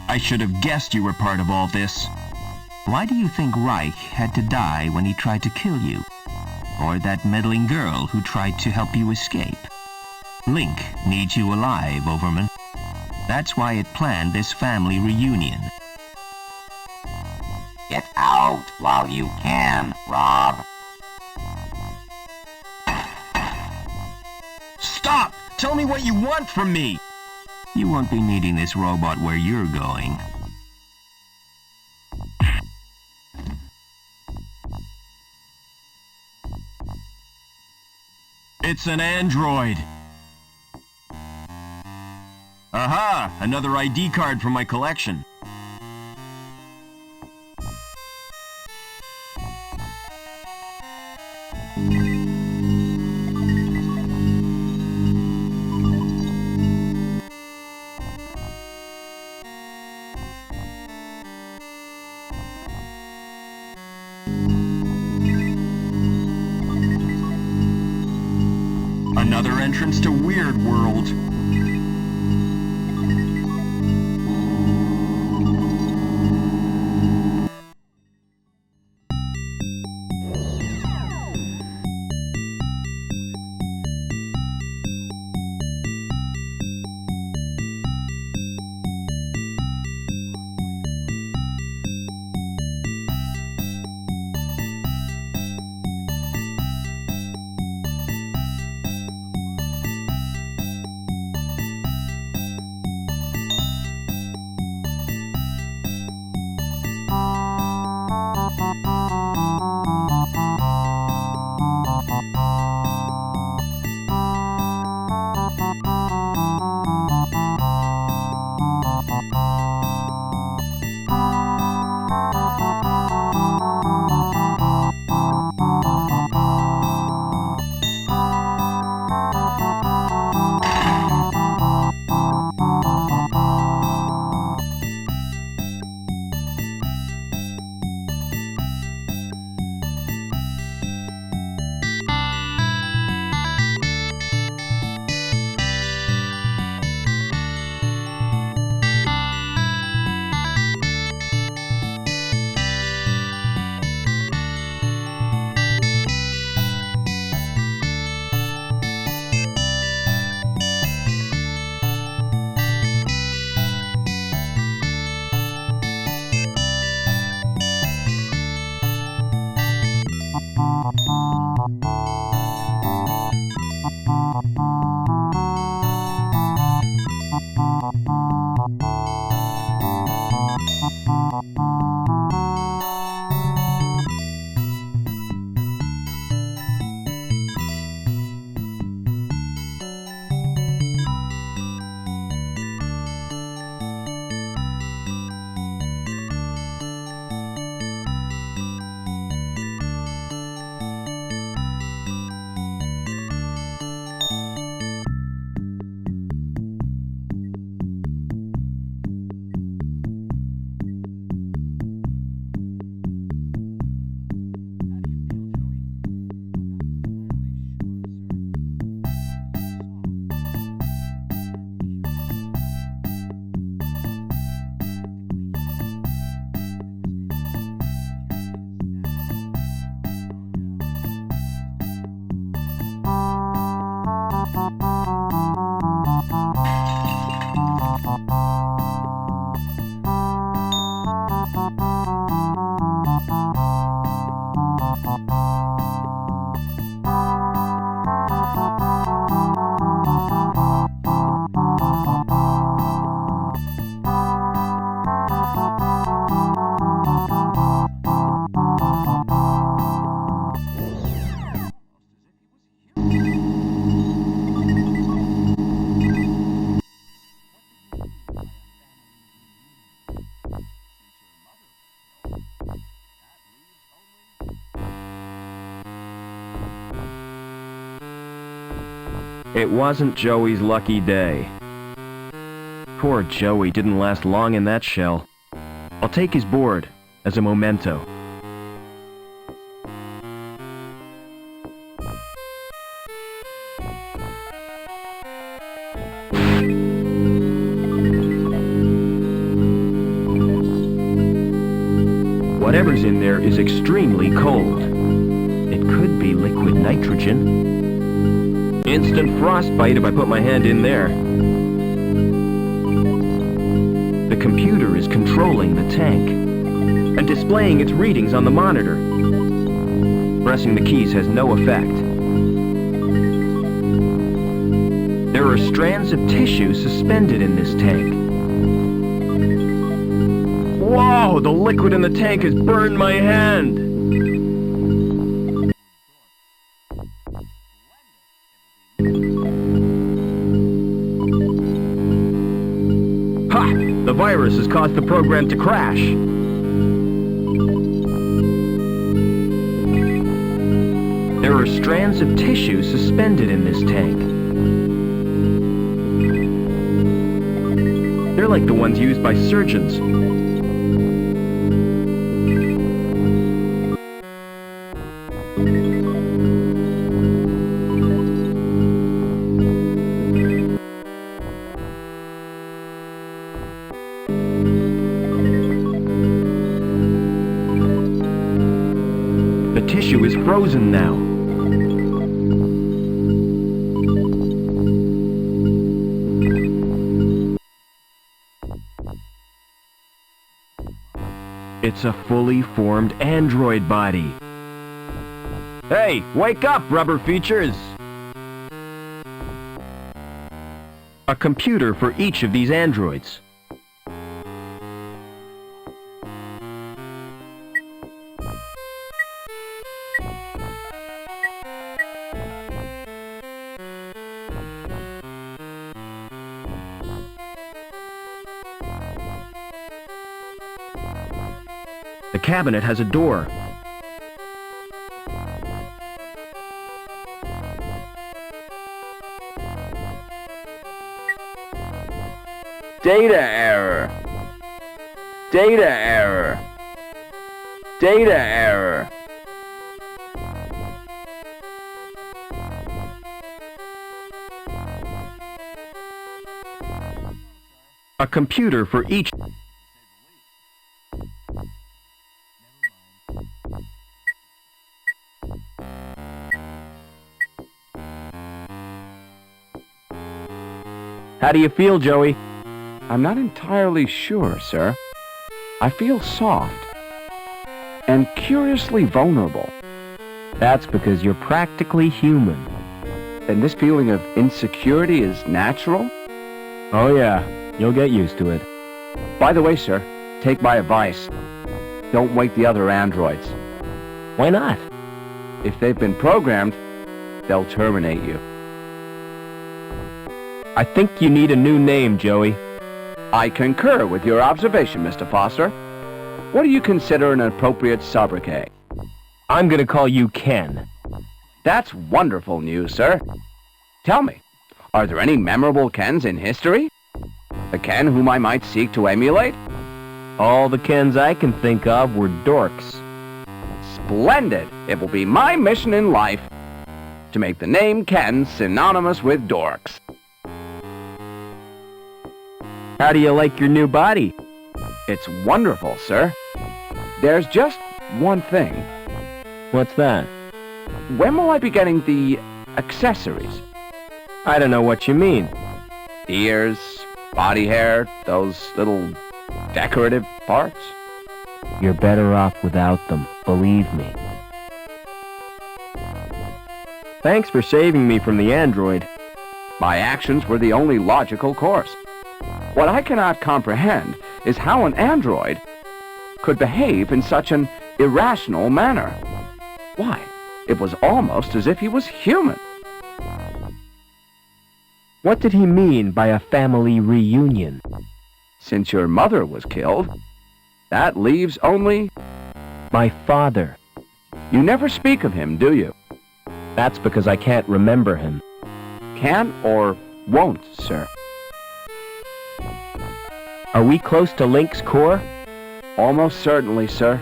I should have guessed you were part of all this. Why do you think Reich had to die when he tried to kill you? Or that meddling girl who tried to help you escape? Link needs you alive, Overman. That's why it planned this family reunion. Get out while you can, Rob. Stop! Tell me what you want from me! You won't be needing this robot where you're going. It's an android. Aha! Another ID card from my collection. Another entrance to Weird World. It wasn't Joey's lucky day. Poor Joey didn't last long in that shell. I'll take his board as a memento. Whatever's in there is extremely cold. It could be liquid nitrogen. Instant frostbite if I put my hand in there. The computer is controlling the tank and displaying its readings on the monitor. Pressing the keys has no effect. There are strands of tissue suspended in this tank. Whoa, the liquid in the tank has burned my hand. Ha! The virus has caused the program to crash. There are strands of tissue suspended in this tank. They're like the ones used by surgeons. The tissue is frozen now. It's a fully formed android body. Hey, wake up, rubber features! A computer for each of these androids. The cabinet has a door. Data error. Data error. Data error. A computer for each. How do you feel, Joey? I'm not entirely sure, sir. I feel soft and curiously vulnerable. That's because you're practically human. And this feeling of insecurity is natural? Oh yeah, you'll get used to it. By the way, sir, take my advice. Don't wake the other androids. Why not? If they've been programmed, they'll terminate you. I think you need a new name, Joey. I concur with your observation, Mr. Foster. What do you consider an appropriate sobriquet? I'm gonna call you Ken. That's wonderful news, sir. Tell me, are there any memorable Kens in history? A Ken whom I might seek to emulate? All the Kens I can think of were dorks. Splendid! It will be my mission in life to make the name Ken synonymous with dorks. How do you like your new body? It's wonderful, sir. There's just one thing. What's that? When will I be getting the accessories? I don't know what you mean. Ears, body hair, those little decorative parts? You're better off without them, believe me. Thanks for saving me from the android. My actions were the only logical course. What I cannot comprehend is how an android could behave in such an irrational manner. Why, it was almost as if he was human. What did he mean by a family reunion? Since your mother was killed, that leaves only... My father. You never speak of him, do you? That's because I can't remember him. Can't or won't, sir. Are we close to Link's core? Almost certainly, sir.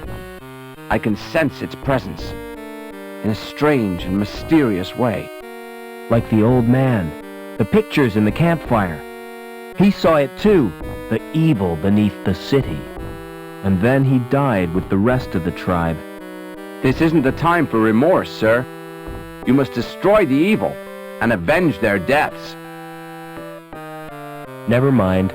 I can sense its presence in a strange and mysterious way. Like the old man, the pictures in the campfire. He saw it too, the evil beneath the city. and then he died with the rest of the tribe. This isn't the time for remorse, sir. You must destroy the evil and avenge their deaths. Never mind.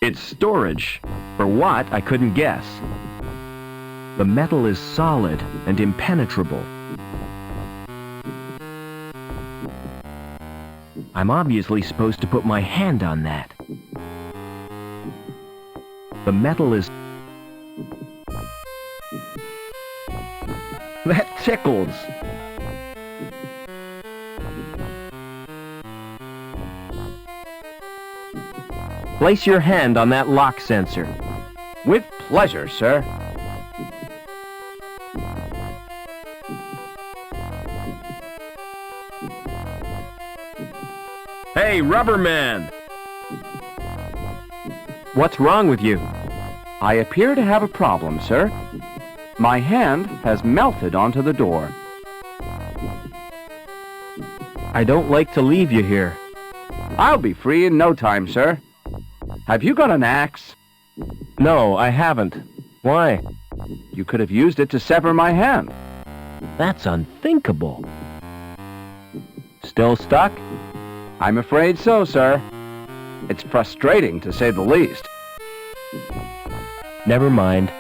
It's storage. For what, I couldn't guess. The metal is solid and impenetrable. I'm obviously supposed to put my hand on that. The metal is... That tickles! Place your hand on that lock sensor. With pleasure, sir. Hey, Rubberman! What's wrong with you? I appear to have a problem, sir. My hand has melted onto the door. I don't like to leave you here. I'll be free in no time, sir. Have you got an axe? No, I haven't. Why? You could have used it to sever my hand. That's unthinkable. Still stuck? I'm afraid so, sir. It's frustrating, to say the least. Never mind.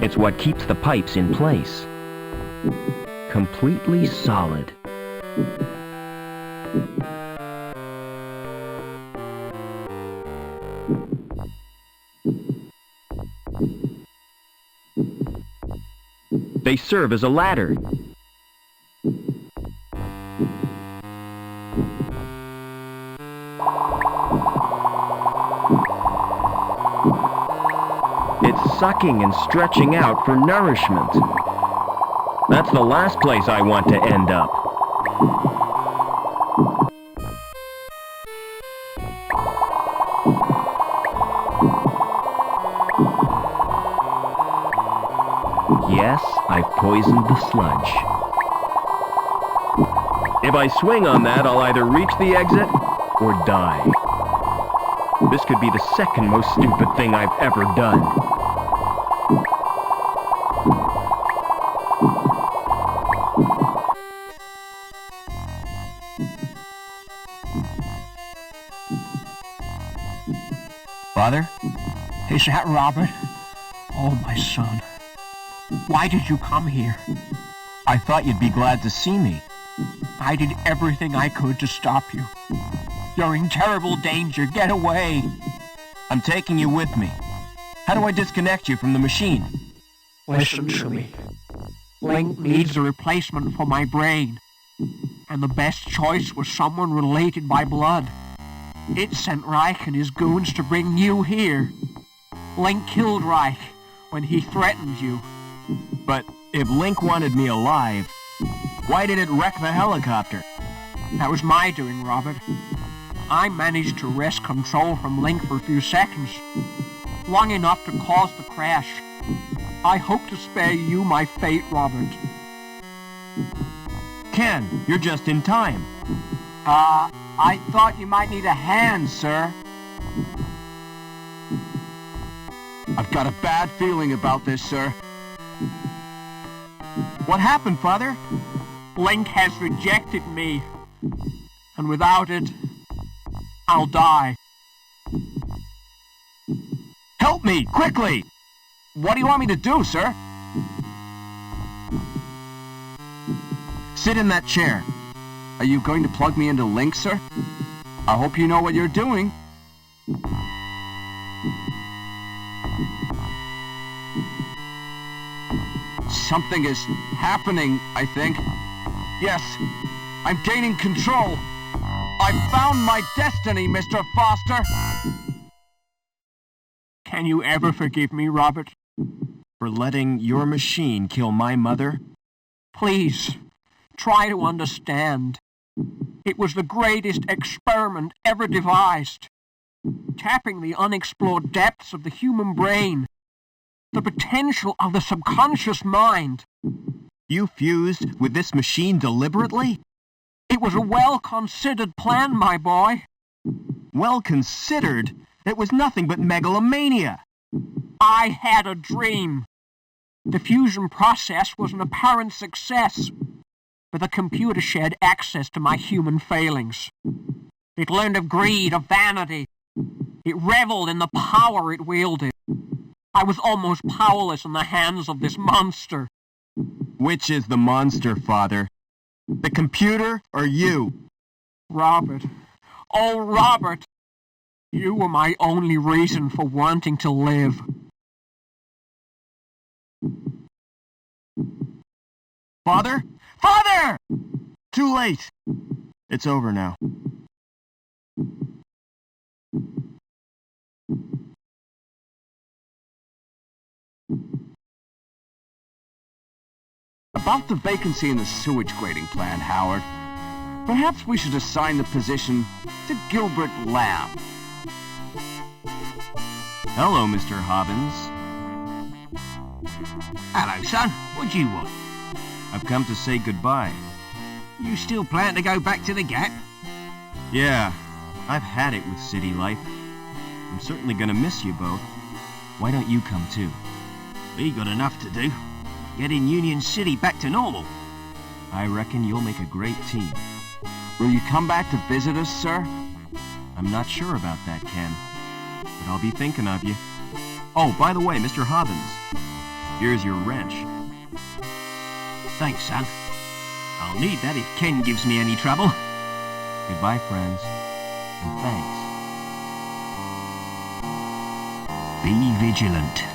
It's what keeps the pipes in place. Completely solid. They serve as a ladder. It's sucking and stretching out for nourishment. That's the last place I want to end up. Yes, I've poisoned the sludge. If I swing on that, I'll either reach the exit or die. This could be the second most stupid thing I've ever done. Father? Is that Robert? Oh, my son. Why did you come here? I thought you'd be glad to see me. I did everything I could to stop you. You're in terrible danger. Get away. I'm taking you with me. How do I disconnect you from the machine? Listen to me. Link needs a replacement for my brain. And the best choice was someone related by blood. It sent Reich and his goons to bring you here. Link killed Reich when he threatened you. But if Link wanted me alive, why did it wreck the helicopter? That was my doing, Robert. I managed to wrest control from Link for a few seconds, long enough to cause the crash. I hope to spare you my fate, Robert. Ken, you're just in time. I thought you might need a hand, sir. I've got a bad feeling about this, sir. What happened, Father? Link has rejected me. And without it, I'll die. Help me, quickly! What do you want me to do, sir? Sit in that chair. Are you going to plug me into Link, sir? I hope you know what you're doing. Something is happening, I think. Yes, I'm gaining control. I've found my destiny, Mr. Foster. Can you ever forgive me, Robert? for letting your machine kill my mother? Please, try to understand. It was the greatest experiment ever devised, tapping the unexplored depths of the human brain, the potential of the subconscious mind. You fused with this machine deliberately? It was a well-considered plan, my boy. Well considered? It was nothing but megalomania. I had a dream. The fusion process was an apparent success, but the computer shared access to my human failings. It learned of greed, of vanity. It reveled in the power it wielded. I was almost powerless in the hands of this monster. Which is the monster, Father? The computer or you? Robert. Oh, Robert. You were my only reason for wanting to live. Father? Father! Too late. It's over now. About the vacancy in the sewage grading plant, Howard. Perhaps we should assign the position to Gilbert Lamb. Hello, Mr. Hobbins. Hello, son. What do you want? I've come to say goodbye. You still plan to go back to the Gap? Yeah, I've had it with city life. I'm certainly gonna miss you both. Why don't you come too? We got enough to do. Getting Union City back to normal. I reckon you'll make a great team. Will you come back to visit us, sir? I'm not sure about that, Ken. But I'll be thinking of you. Oh, by the way, Mr. Hobbins, here's your wrench. Thanks, son. I'll need that if Ken gives me any trouble. Goodbye, friends. And thanks. Be vigilant.